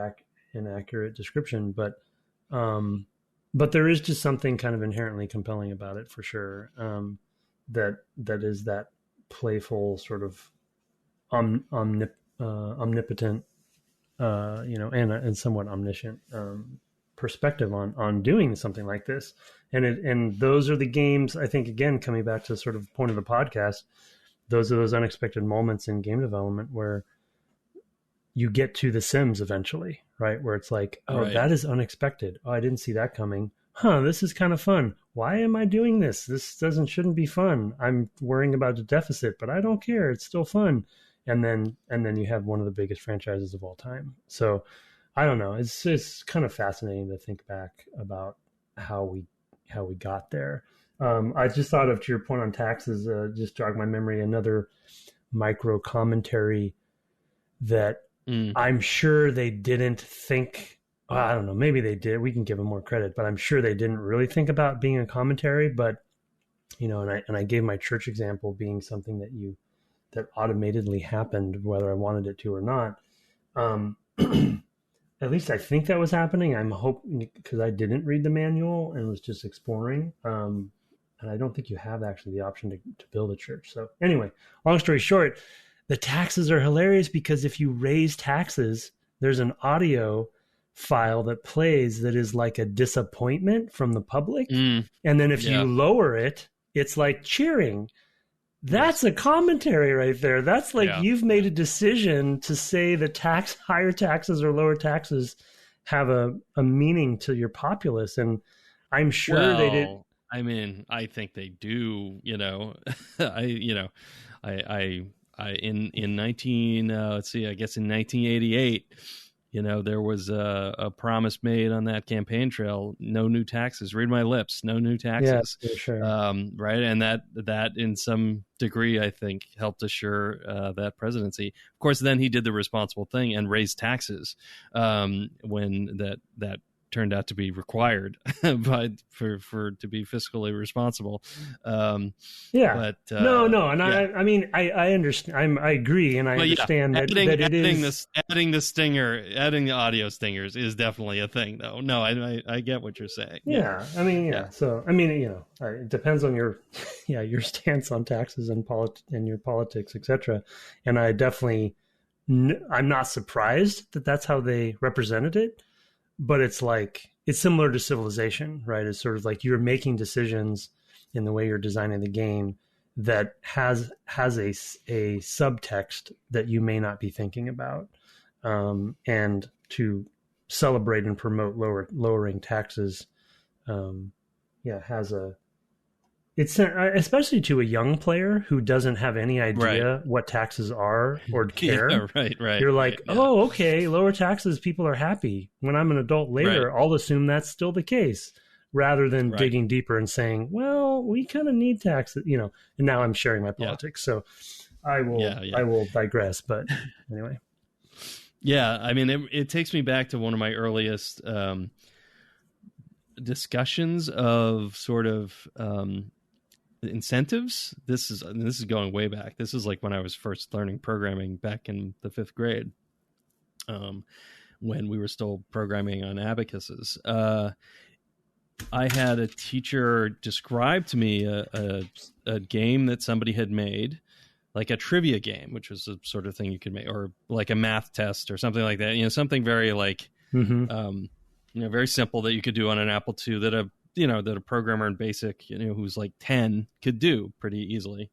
and accurate description, but there is just something kind of inherently compelling about it for sure. That is that playful sort of omnipotent, and somewhat omniscient perspective on doing something like this. And those are the games, I think, again, coming back to sort of the point of the podcast, those are those unexpected moments in game development where you get to the Sims eventually, right? Where it's like, oh, right, that is unexpected. Oh, I didn't see that coming. This is kind of fun. Why am I doing this? This shouldn't be fun. I'm worrying about a deficit, but I don't care. It's still fun. And then you have one of the biggest franchises of all time. So I don't know. It's kind of fascinating to think back about how we got there. I just thought of, to your point on taxes, just jogged my memory, another micro commentary that I'm sure they didn't think, I don't know, maybe they did. We can give them more credit, but I'm sure they didn't really think about being a commentary. But, and I gave my church example being something that automatedly happened, whether I wanted it to or not. At least I think that was happening. I'm hoping, because I didn't read the manual and was just exploring. And I don't think you have actually the option to build a church. So anyway, long story short, the taxes are hilarious because if you raise taxes, there's an audio file that plays that is like a disappointment from the public. And then if you lower it, it's like cheering. That's a commentary right there. That's like you've made a decision to say that higher taxes or lower taxes have a meaning to your populace. And I'm sure they did. I mean, I think they do, in 1988, there was a promise made on that campaign trail: no new taxes. Read my lips, no new taxes. Yeah, sure. Right, and that in some degree, I think, helped assure that presidency. Of course, then he did the responsible thing and raised taxes when that turned out to be required for to be fiscally responsible. No, and I mean I understand. I agree, and I understand that it is adding the audio stingers is definitely a thing, though. No, I get what you're saying. Yeah. I mean, So I mean, it depends on your your stance on taxes and your politics, etc. And I definitely, I'm not surprised that that's how they represented it. But it's similar to Civilization, right? It's sort of like you're making decisions in the way you're designing the game that has a subtext that you may not be thinking about. And to celebrate and promote lowering taxes, it's especially to a young player who doesn't have any idea what taxes are or care. Right. You're like, oh, okay, lower taxes, people are happy. When I'm an adult later, I'll assume that's still the case, rather than digging deeper and saying, well, we kind of need taxes, And now I'm sharing my politics, so I will digress. But anyway, I mean, it takes me back to one of my earliest discussions of sort of incentives. This is going way back. This is like when I was first learning programming back in the 5th grade, when we were still programming on abacuses. I had a teacher describe to me a game that somebody had made, like a trivia game, which was a sort of thing you could make, or like a math test or something like that. Something very like very simple that you could do on an Apple II that a programmer in BASIC, who's like 10 could do pretty easily.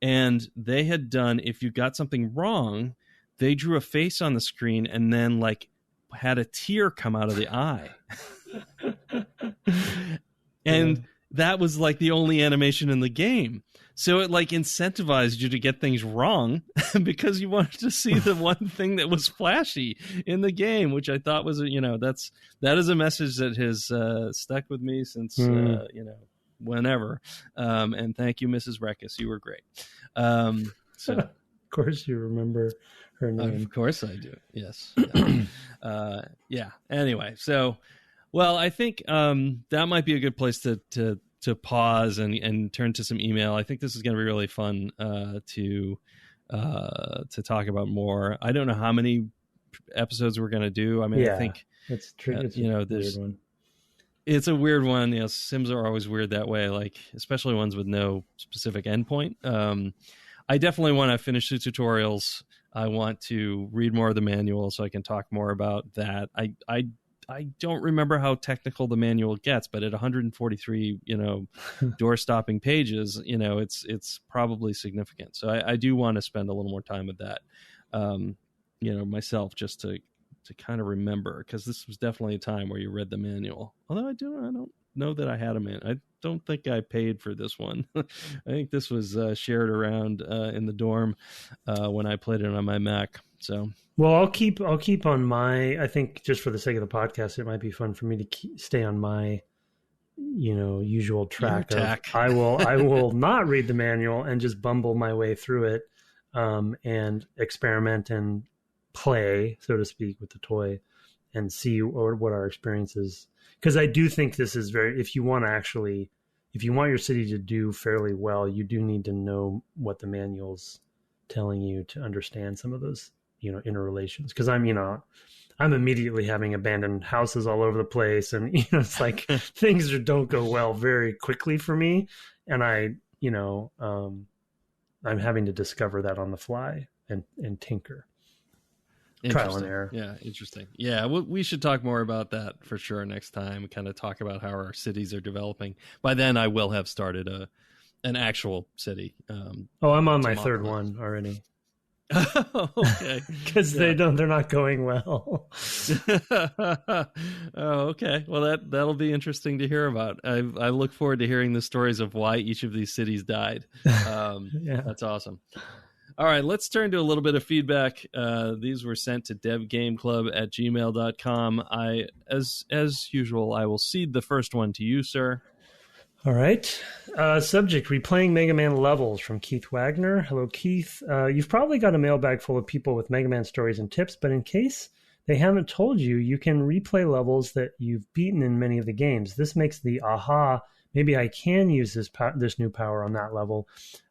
And they had done, if you got something wrong, they drew a face on the screen and then like had a tear come out of the eye. And that was like the only animation in the game. So it like incentivized you to get things wrong because you wanted to see the one thing that was flashy in the game, which I thought was, that is a message that has stuck with me since, whenever. And thank you, Mrs. Reckis. You were great. So of course you remember her name. Of course I do. Yes. Anyway, so, well, I think that might be a good place to pause and turn to some email. I think this is going to be really fun to talk about more. I don't know how many episodes we're going to do. I mean, I think it's true. It's you know, there's one. It's a weird one. You know, Sims are always weird that way, like especially ones with no specific endpoint. I definitely want to finish the tutorials. I want to read more of the manual so I can talk more about that. I don't remember how technical the manual gets, but at 143, you know, door stopping pages, you know, it's probably significant. So I do want to spend a little more time with that, you know, myself, just to kind of remember, because this was definitely a time where you read the manual. Although I don't know that I had them in. I don't think I paid for this one. I think this was shared around in the dorm when I played it on my Mac. So, well, I'll keep on my. I think just for the sake of the podcast, it might be fun for me to stay on my, you know, usual track. I will not read the manual and just bumble my way through it, and experiment and play, so to speak, with the toy, and see what our experience is. Because I do think this is very. If you want your city to do fairly well, you do need to know what the manual's telling you to understand some of those, you know, interrelations. Because I'm immediately having abandoned houses all over the place, and you know, it's like things don't go well very quickly for me, and I'm having to discover that on the fly and tinker. Trial and error. Yeah, interesting. Yeah, we should talk more about that for sure next time. Kind of talk about how our cities are developing. By then, I will have started an actual city. I'm on my third one already. Okay, because they're not going well. Okay. Well, that'll be interesting to hear about. I look forward to hearing the stories of why each of these cities died. That's awesome. All right, let's turn to a little bit of feedback. These were sent to devgameclub@gmail.com. As usual, I will cede the first one to you, sir. All right. Subject, replaying MegaMan levels, from Keith Wagner. Hello, Keith. You've probably got a mailbag full of people with MegaMan stories and tips, but in case they haven't told you, you can replay levels that you've beaten in many of the games. This makes the aha, maybe I can use this new power on that level,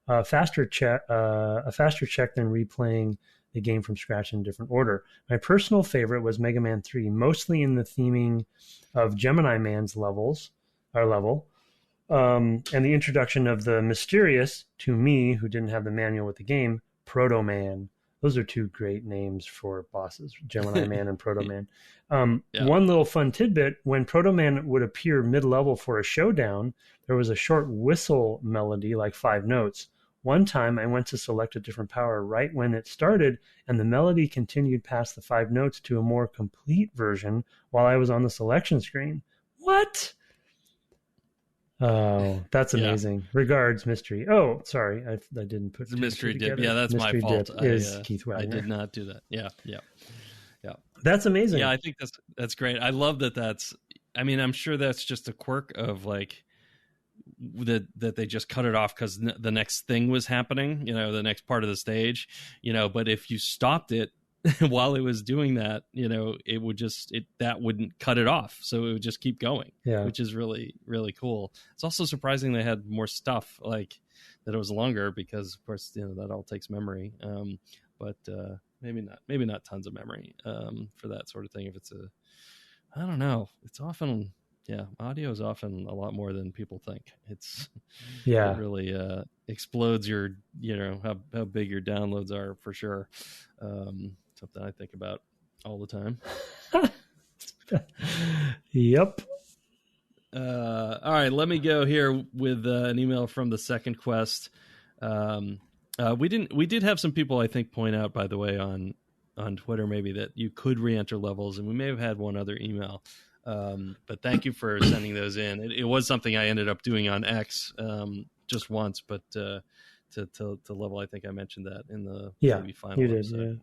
a faster check than replaying the game from scratch in a different order. My personal favorite was Mega Man 3, mostly in the theming of Gemini Man's level, and the introduction of the mysterious, to me, who didn't have the manual with the game, Proto Man. Those are two great names for bosses, Gemini Man and Proto Man. One little fun tidbit, when Proto Man would appear mid-level for a showdown, there was a short whistle melody, like 5 notes. One time I went to select a different power right when it started, and the melody continued past the 5 notes to a more complete version while I was on the selection screen. What? Oh, that's amazing. Regards, Mystery. Oh, sorry. I didn't put the Mystery Dip. Yeah, that's Mystery my fault. Dip is Keith Wagner. I did not do that. Yeah. That's amazing. Yeah, I think that's great. I love that. I'm sure that's just a quirk of like that they just cut it off because the next thing was happening, you know, the next part of the stage, you know, but if you stopped it while it was doing that, you know, it would that wouldn't cut it off. So it would just keep going, which is really, really cool. It's also surprising they had more stuff, like that it was longer, because of course, you know, that all takes memory. But maybe not tons of memory for that sort of thing. If it's I don't know. It's often, audio is often a lot more than people think. It really explodes your, you know, how big your downloads are, for sure. Something I think about all the time. Yep. All right, let me go here with an email from the Second Quest. We did have some people, I think, point out, by the way, on Twitter maybe, that you could re-enter levels, and we may have had one other email. But thank you for sending those in. It was something I ended up doing on X just once, but to level, I think I mentioned that in the maybe final you did, episode.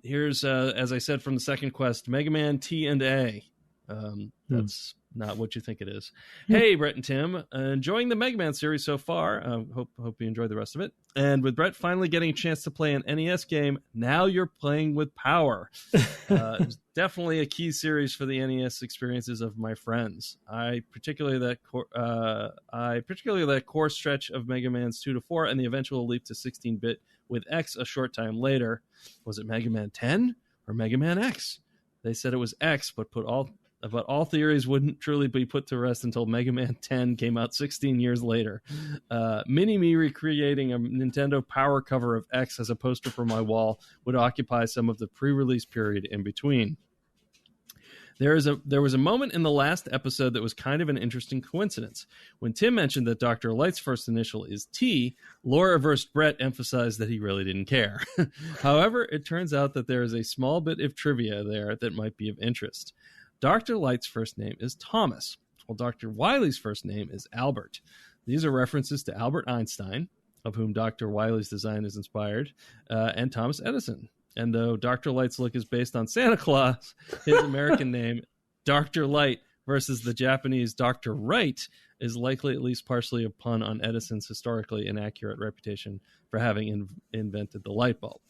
Here's as I said, from the Second Quest, Mega Man T and A. That's not what you think it is. Hey, Brett and Tim, enjoying the MegaMan series so far. Hope you enjoyed the rest of it. And with Brett finally getting a chance to play an NES game, now you're playing with power. It was definitely a key series for the NES experiences of my friends. I particularly that core stretch of Mega Man's 2 to 4 and the eventual leap to 16-bit with X a short time later. Was it Mega Man 10 or Mega Man X? They said it was X, but all theories wouldn't truly be put to rest until Mega Man 10 came out 16 years later. Mini-Me recreating a Nintendo Power cover of X as a poster for my wall would occupy some of the pre-release period in between. There was a moment in the last episode that was kind of an interesting coincidence. When Tim mentioned that Dr. Light's first initial is T, lore-averse Brett emphasized that he really didn't care. However, it turns out that there is a small bit of trivia there that might be of interest. Dr. Light's first name is Thomas, while Dr. Wily's first name is Albert. These are references to Albert Einstein, of whom Dr. Wily's design is inspired, and Thomas Edison. And though Dr. Light's look is based on Santa Claus, his American name, Dr. Light, versus the Japanese Dr. Wright, is likely at least partially a pun on Edison's historically inaccurate reputation for having invented the light bulb.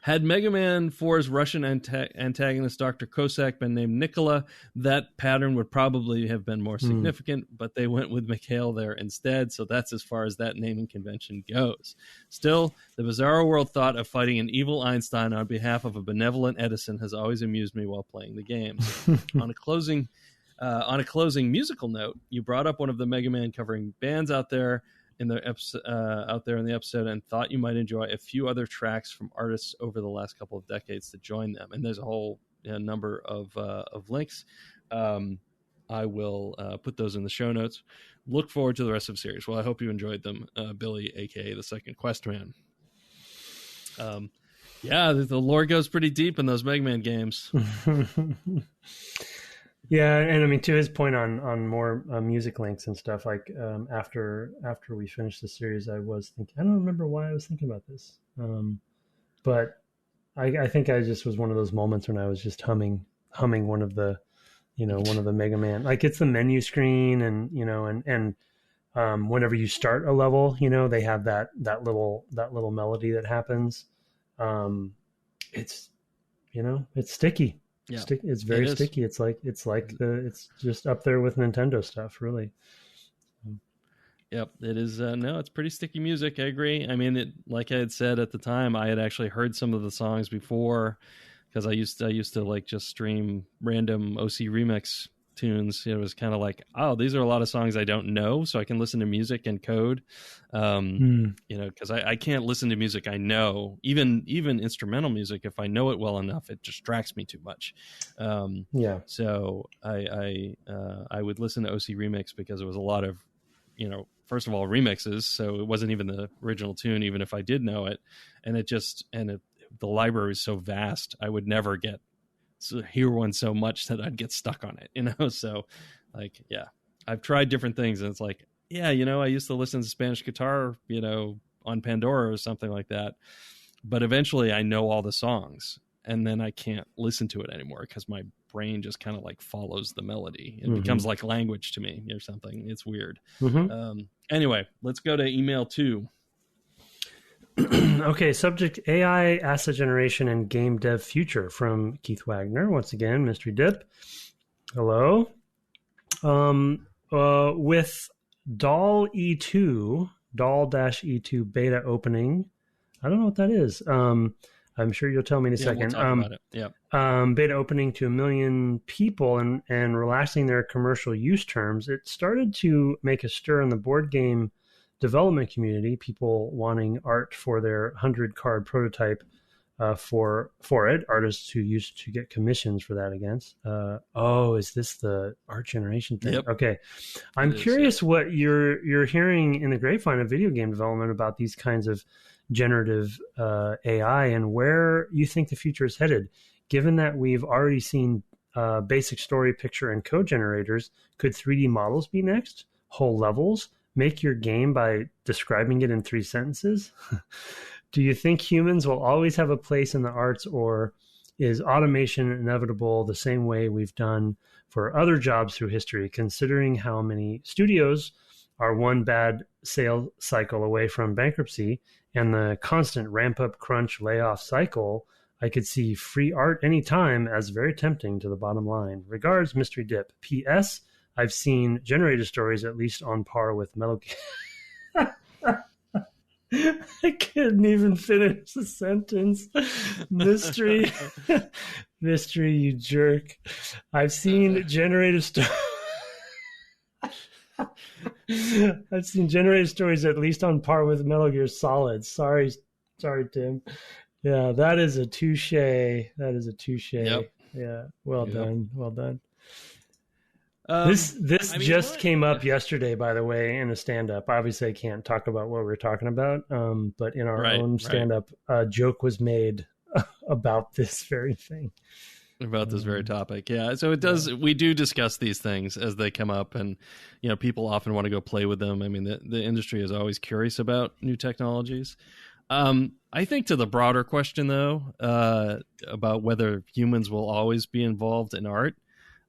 Had Mega Man 4's Russian antagonist Dr. Cossack been named Nikola, that pattern would probably have been more significant, but they went with Mikhail there instead, so that's as far as that naming convention goes. Still, the bizarro world thought of fighting an evil Einstein on behalf of a benevolent Edison has always amused me while playing the games. On a closing musical note, you brought up one of the Mega Man covering bands out there in the episode and thought you might enjoy a few other tracks from artists over the last couple of decades to join them. And there's a whole number of links. I will put those in the show notes. Look forward to the rest of the series. Well, I hope you enjoyed them, Billy, aka the Second Quest Man. Yeah, the lore goes pretty deep in those Mega Man games. Yeah, and I mean, to his point on more music links and stuff, like after we finished the series, I was thinking, I don't remember why I was thinking about this, but I think I just was one of those moments when I was just humming one of the Mega Man, like it's the menu screen, and whenever you start a level, they have that little melody that happens. It's sticky. Yeah, it's very sticky. It's just up there with Nintendo stuff, really. Yep, it is. No, it's pretty sticky music. I agree. I mean, like I had said at the time, I had actually heard some of the songs before, because I used to like just stream random OC remix tunes. It was kind of like, oh, these are a lot of songs I don't know, so I can listen to music and code. Because I can't listen to music I know, even instrumental music, if I know it well enough, it distracts me too much. So I would listen to OC remix because it was a lot of, first of all, remixes, so it wasn't even the original tune, even if I did know it, and the library is so vast, I would never hear one so much that I'd get stuck on it, so like, yeah, I've tried different things, and it's like, yeah, I used to listen to Spanish guitar, on Pandora or something like that, but eventually I know all the songs, and then I can't listen to it anymore because my brain just kind of like follows the melody. It becomes like language to me or something. It's weird. Anyway, let's go to email 2. Okay, subject AI asset generation and game dev future from Keith Wagner. Once again, Mystery Dip. Hello. With Doll E2 beta opening. I don't know what that is. I'm sure you'll tell me in a second. We'll talk about it. Yeah. Beta opening to 1 million people and relaxing their commercial use terms, it started to make a stir in the board game development community, people wanting art for their 100-card prototype for it, artists who used to get commissions for that against. Is this the art generation thing? Yep. Okay. I'm curious what you're hearing in the grapevine of video game development about these kinds of generative AI and where you think the future is headed. Given that we've already seen basic story, picture, and code generators, could 3D models be next? Whole levels? Make your game by describing it in 3 sentences? Do you think humans will always have a place in the arts, or Is automation inevitable the same way we've done for other jobs through history, considering how many studios are one bad sales cycle away from bankruptcy and the constant ramp-up, crunch, layoff cycle? I could see free art anytime as very tempting to the bottom line. Regards, Mystery Dip. P.S. I've seen generated stories at least on par with Metal Gear. I couldn't even finish the sentence. Mystery, you jerk. I've seen generated stories. I've seen generated stories at least on par with Metal Gear Solid. Sorry, Tim. Yeah, that is a touche. Yep. Yeah, well done. This just what? came up yesterday, by the way, in a stand-up. Obviously, I can't talk about what we're talking about, but in our own stand-up, a joke was made about this very thing. About this very topic. Yeah. So it does, we do discuss these things as they come up, and, people often want to go play with them. I mean, the industry is always curious about new technologies. I think to the broader question, though, about whether humans will always be involved in art,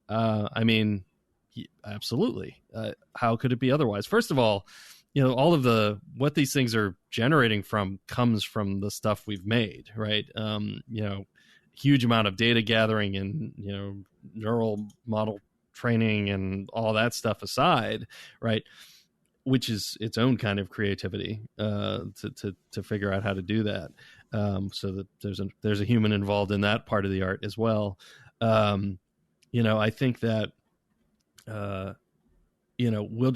I mean, absolutely. How could it be otherwise? First of all, all of what these things are generating from comes from the stuff we've made, right? Huge amount of data gathering and, neural model training and all that stuff aside, right? Which is its own kind of creativity, to figure out how to do that. So that there's a human involved in that part of the art as well. I think that, we'll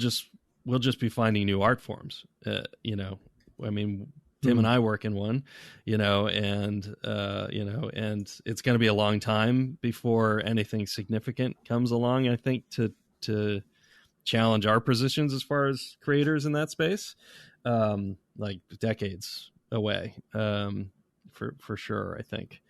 just be finding new art forms. I mean, Tim and I work in one, and it's going to be a long time before anything significant comes along, I think, to challenge our positions as far as creators in that space, like decades away, for sure, I think,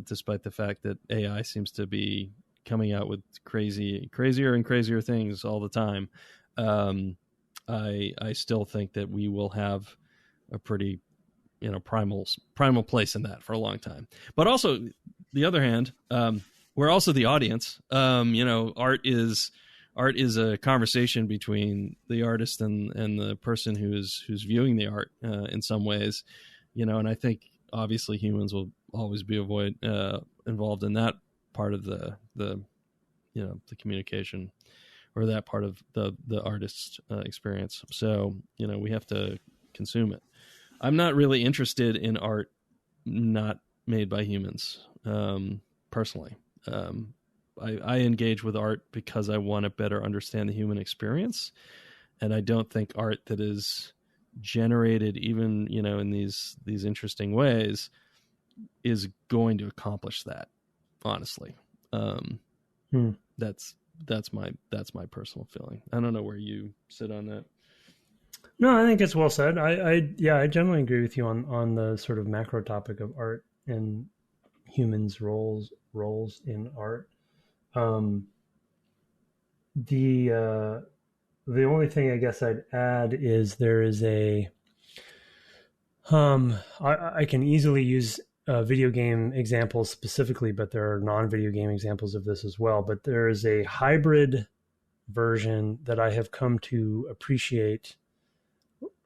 despite the fact that AI seems to be coming out with crazier and crazier things all the time. I still think that we will have a pretty, primal place in that for a long time. But also, the other hand, we're also the audience. Art is a conversation between the artist and the person who's viewing the art, in some ways, and I think obviously humans will always be involved in that part of the communication, or that part of the artist's experience. So, we have to consume it. I'm not really interested in art not made by humans, personally. I engage with art because I want to better understand the human experience. And I don't think art that is generated even, in these interesting ways is going to accomplish that, honestly. That's my personal feeling. I don't know where you sit on that. No, I think it's well said. I generally agree with you on the sort of macro topic of art and humans' roles in art. The only thing I guess I'd add is there is I can easily use video game examples specifically, but there are non-video game examples of this as well. But there is a hybrid version that I have come to appreciate.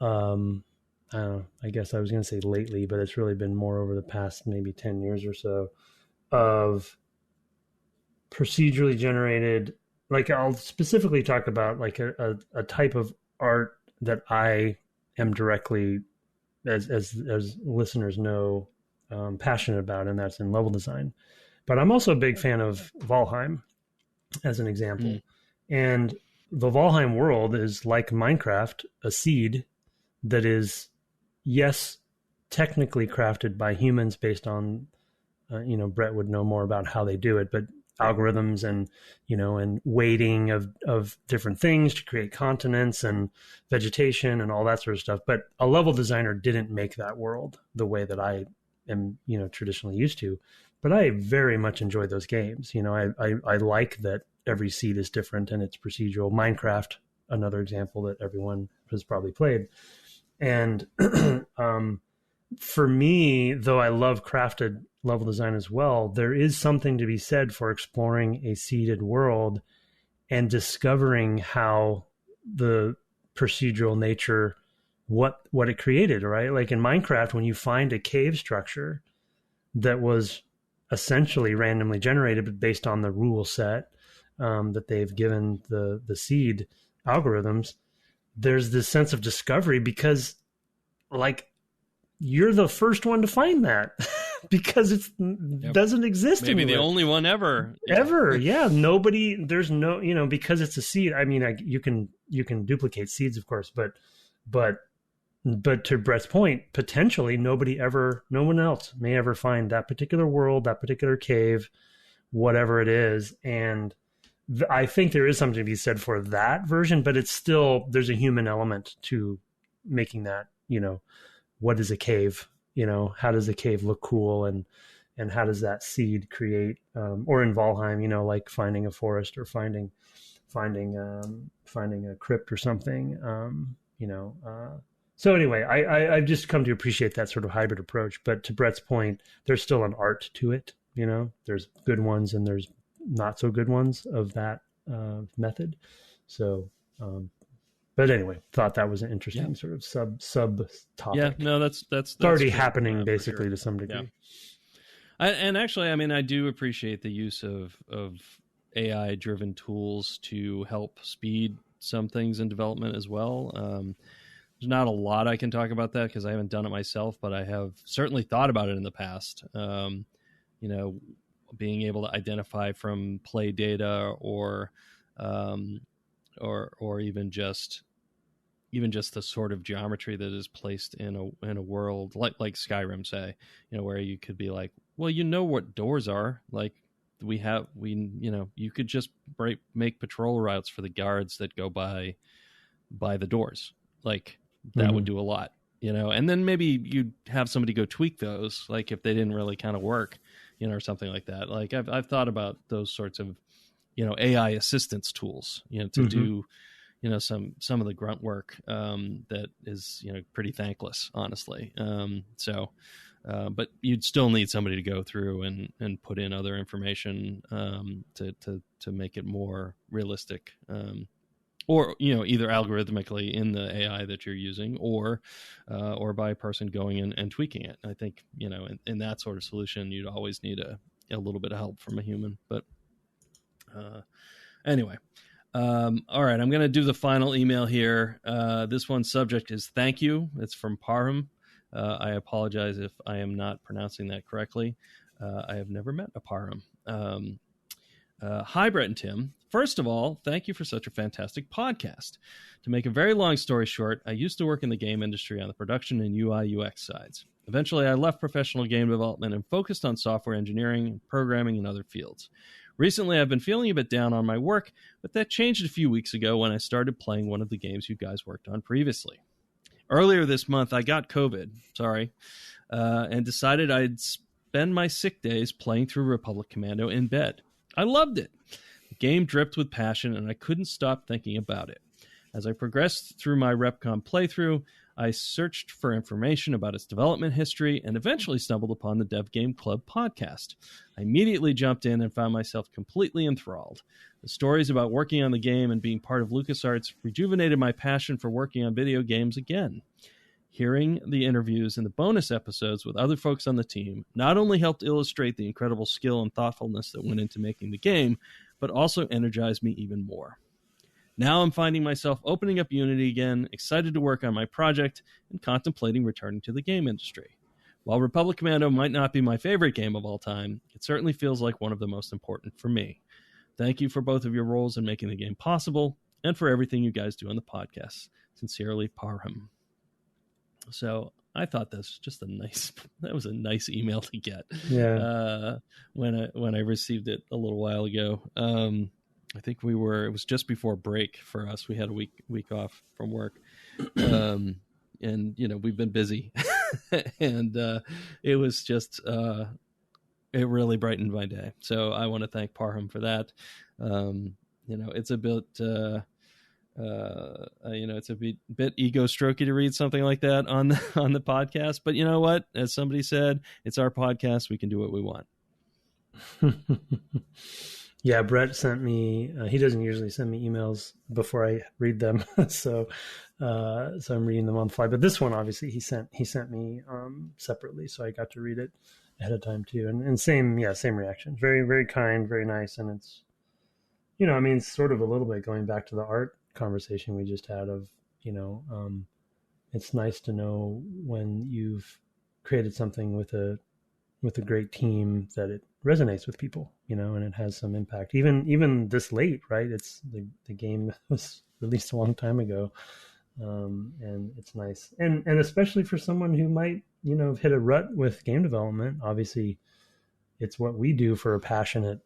I don't know, I guess I was going to say lately, but it's really been more over the past maybe 10 years or so, of procedurally generated, like I'll specifically talk about like a type of art that I am directly, as listeners know, passionate about, and that's in level design. But I'm also a big fan of Valheim as an example. And the Valheim world is like Minecraft, a seed that is, yes, technically crafted by humans based on, Brett would know more about how they do it, but algorithms and, and weighting of different things to create continents and vegetation and all that sort of stuff. But a level designer didn't make that world the way that I am, traditionally used to. But I very much enjoy those games. I like that every seed is different and it's procedural. Minecraft, another example that everyone has probably played. And for me, though I love crafted level design as well, there is something to be said for exploring a seeded world and discovering how the procedural nature, what it created, right? Like in Minecraft, when you find a cave structure that was essentially randomly generated, but based on the rule set that they've given the seed algorithms, there's this sense of discovery because, like, you're the first one to find that because it doesn't exist maybe anywhere. The only one ever. Yeah. Nobody, there's no, because it's a seed. I mean, you can duplicate seeds, of course, but to Brett's point, potentially no one else may ever find that particular world, that particular cave, whatever it is. And I think there is something to be said for that version, but it's still, there's a human element to making that, what is a cave? How does a cave look cool? And how does that seed create, or in Valheim, like finding a forest or finding a crypt or something, So anyway, I've just come to appreciate that sort of hybrid approach. But to Brett's point, there's still an art to it. There's good ones and there's not so good ones of that method. So, but anyway, thought that was an interesting sort of sub topic. Yeah, no, that's already true. happening basically to some degree. Yeah. And actually, I mean, I do appreciate the use of AI driven tools to help speed some things in development as well. There's not a lot I can talk about that because I haven't done it myself, but I have certainly thought about it in the past. Being able to identify from play data or even just the sort of geometry that is placed in a world like Skyrim, say, where you could be like, well, what doors are, like you could just make patrol routes for the guards that go by the doors. Like that would do a lot, and then maybe you'd have somebody go tweak those, like if they didn't really kind of work, or something like that. Like I've thought about those sorts of, AI assistance tools, to do, some of the grunt work that is, pretty thankless, honestly. But you'd still need somebody to go through and put in other information to make it more realistic. Or, either algorithmically in the AI that you're using or by a person going and tweaking it. I think, in that sort of solution, you'd always need a little bit of help from a human. But anyway, all right, I'm going to do the final email here. This one's subject is thank you. It's from Parham. I apologize if I am not pronouncing that correctly. I have never met a Parham. Hi, Brett and Tim. First of all, thank you for such a fantastic podcast. To make a very long story short, I used to work in the game industry on the production and UI UX sides. Eventually, I left professional game development and focused on software engineering, programming, and other fields. Recently, I've been feeling a bit down on my work, but that changed a few weeks ago when I started playing one of the games you guys worked on previously. Earlier this month, I got COVID, and decided I'd spend my sick days playing through Republic Commando in bed. I loved it. The game dripped with passion, and I couldn't stop thinking about it. As I progressed through my RepCon playthrough, I searched for information about its development history and eventually stumbled upon the Dev Game Club podcast. I immediately jumped in and found myself completely enthralled. The stories about working on the game and being part of LucasArts rejuvenated my passion for working on video games again. Hearing the interviews and the bonus episodes with other folks on the team not only helped illustrate the incredible skill and thoughtfulness that went into making the game, but also energized me even more. Now I'm finding myself opening up Unity again, excited to work on my project, and contemplating returning to the game industry. While Republic Commando might not be my favorite game of all time, it certainly feels like one of the most important for me. Thank you for both of your roles in making the game possible, and for everything you guys do on the podcast. Sincerely, Parham. So I thought that was a nice email to get. Yeah. When I received it a little while ago. I think it was just before break for us. We had a week off from work. And we've been busy and it was just, it really brightened my day. So I want to thank Parham for that. It's a bit, it's a bit ego strokey to read something like that on the podcast. But you know what? As somebody said, it's our podcast. We can do what we want. Yeah, Brett sent me. He doesn't usually send me emails before I read them, so I'm reading them on the fly. But this one, obviously, he sent me separately, so I got to read it ahead of time too. And same reaction. Very, very kind, very nice, and it's, it's sort of a little bit going back to the art conversation we just had of, it's nice to know when you've created something with a great team that it resonates with people, and it has some impact. Even this late, right? It's the game was released a long time ago, and it's nice, and especially for someone who might have hit a rut with game development. Obviously, it's what we do for a passionate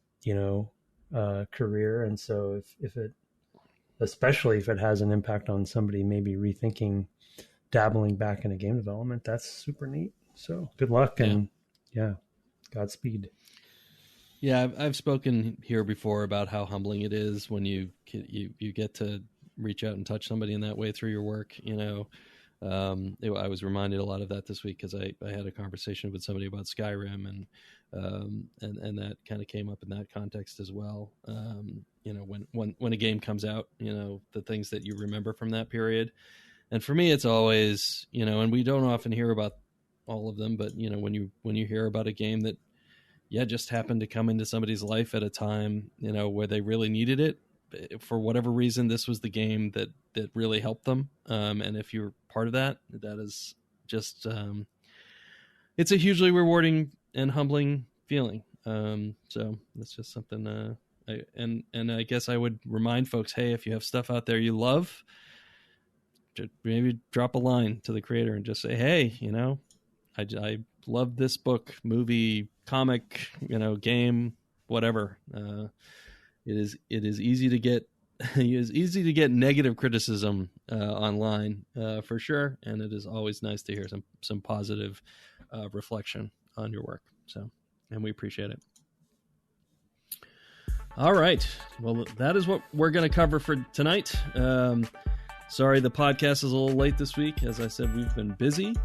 career, and so especially if it has an impact on somebody maybe rethinking dabbling back into game development, that's super neat. So good luck, and Godspeed. Yeah, I've spoken here before about how humbling it is when you get to reach out and touch somebody in that way through your work. I was reminded a lot of that this week because I had a conversation with somebody about Skyrim, and that kind of came up in that context as well. When a game comes out, the things that you remember from that period. And for me, it's always, and we don't often hear about all of them, but when you hear about a game that just happened to come into somebody's life at a time where they really needed it, for whatever reason, this was the game that really helped them, and if you're part of that is just it's a hugely rewarding and humbling feeling. So that's just something I guess I would remind folks, hey, if you have stuff out there you love, maybe drop a line to the creator and just say, hey, I love this book, movie, comic, game, whatever. It is easy to get negative criticism online, for sure, and it is always nice to hear some positive reflection on your work. So, and we appreciate it. All right, well, that is what we're going to cover for tonight. Sorry, the podcast is a little late this week. As I said, we've been busy.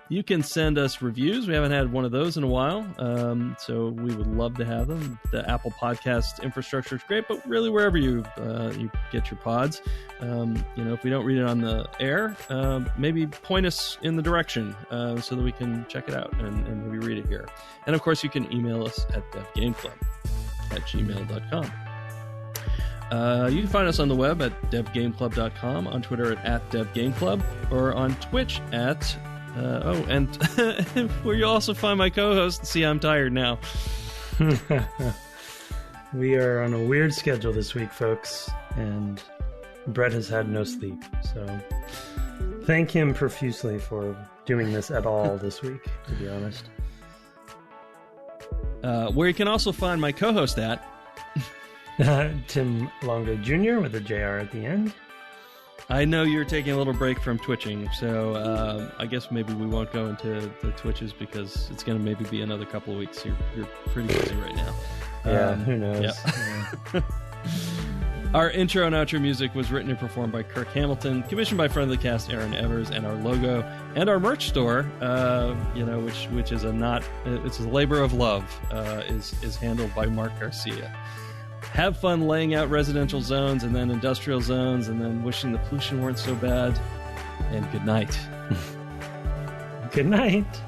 You can send us reviews. We haven't had one of those in a while, so we would love to have them. The Apple Podcast infrastructure is great, but really wherever you get your pods, if we don't read it on the air, maybe point us in the direction so that we can check it out and maybe read it here. And of course, you can email us at devgameclub@gmail.com. You can find us on the web at devgameclub.com, on Twitter at devgameclub, or on Twitch at where you'll also find my co-host. See, I'm tired now. We are on a weird schedule this week, folks, and Brett has had no sleep, so thank him profusely for doing this at all this week, to be honest. Where you can also find my co-host at Tim Longo Jr. with a JR at the end. I know you're taking a little break from twitching, so I guess maybe we won't go into the Twitches because it's going to maybe be another couple of weeks. You're pretty busy right now. Yeah, who knows? Yeah. Our intro and outro music was written and performed by Kirk Hamilton, commissioned by friend of the cast Aaron Evers, and our logo and our merch store, which is it's a labor of love, is handled by Mark Garcia. Have fun laying out residential zones and then industrial zones and then wishing the pollution weren't so bad. And good night. Good night.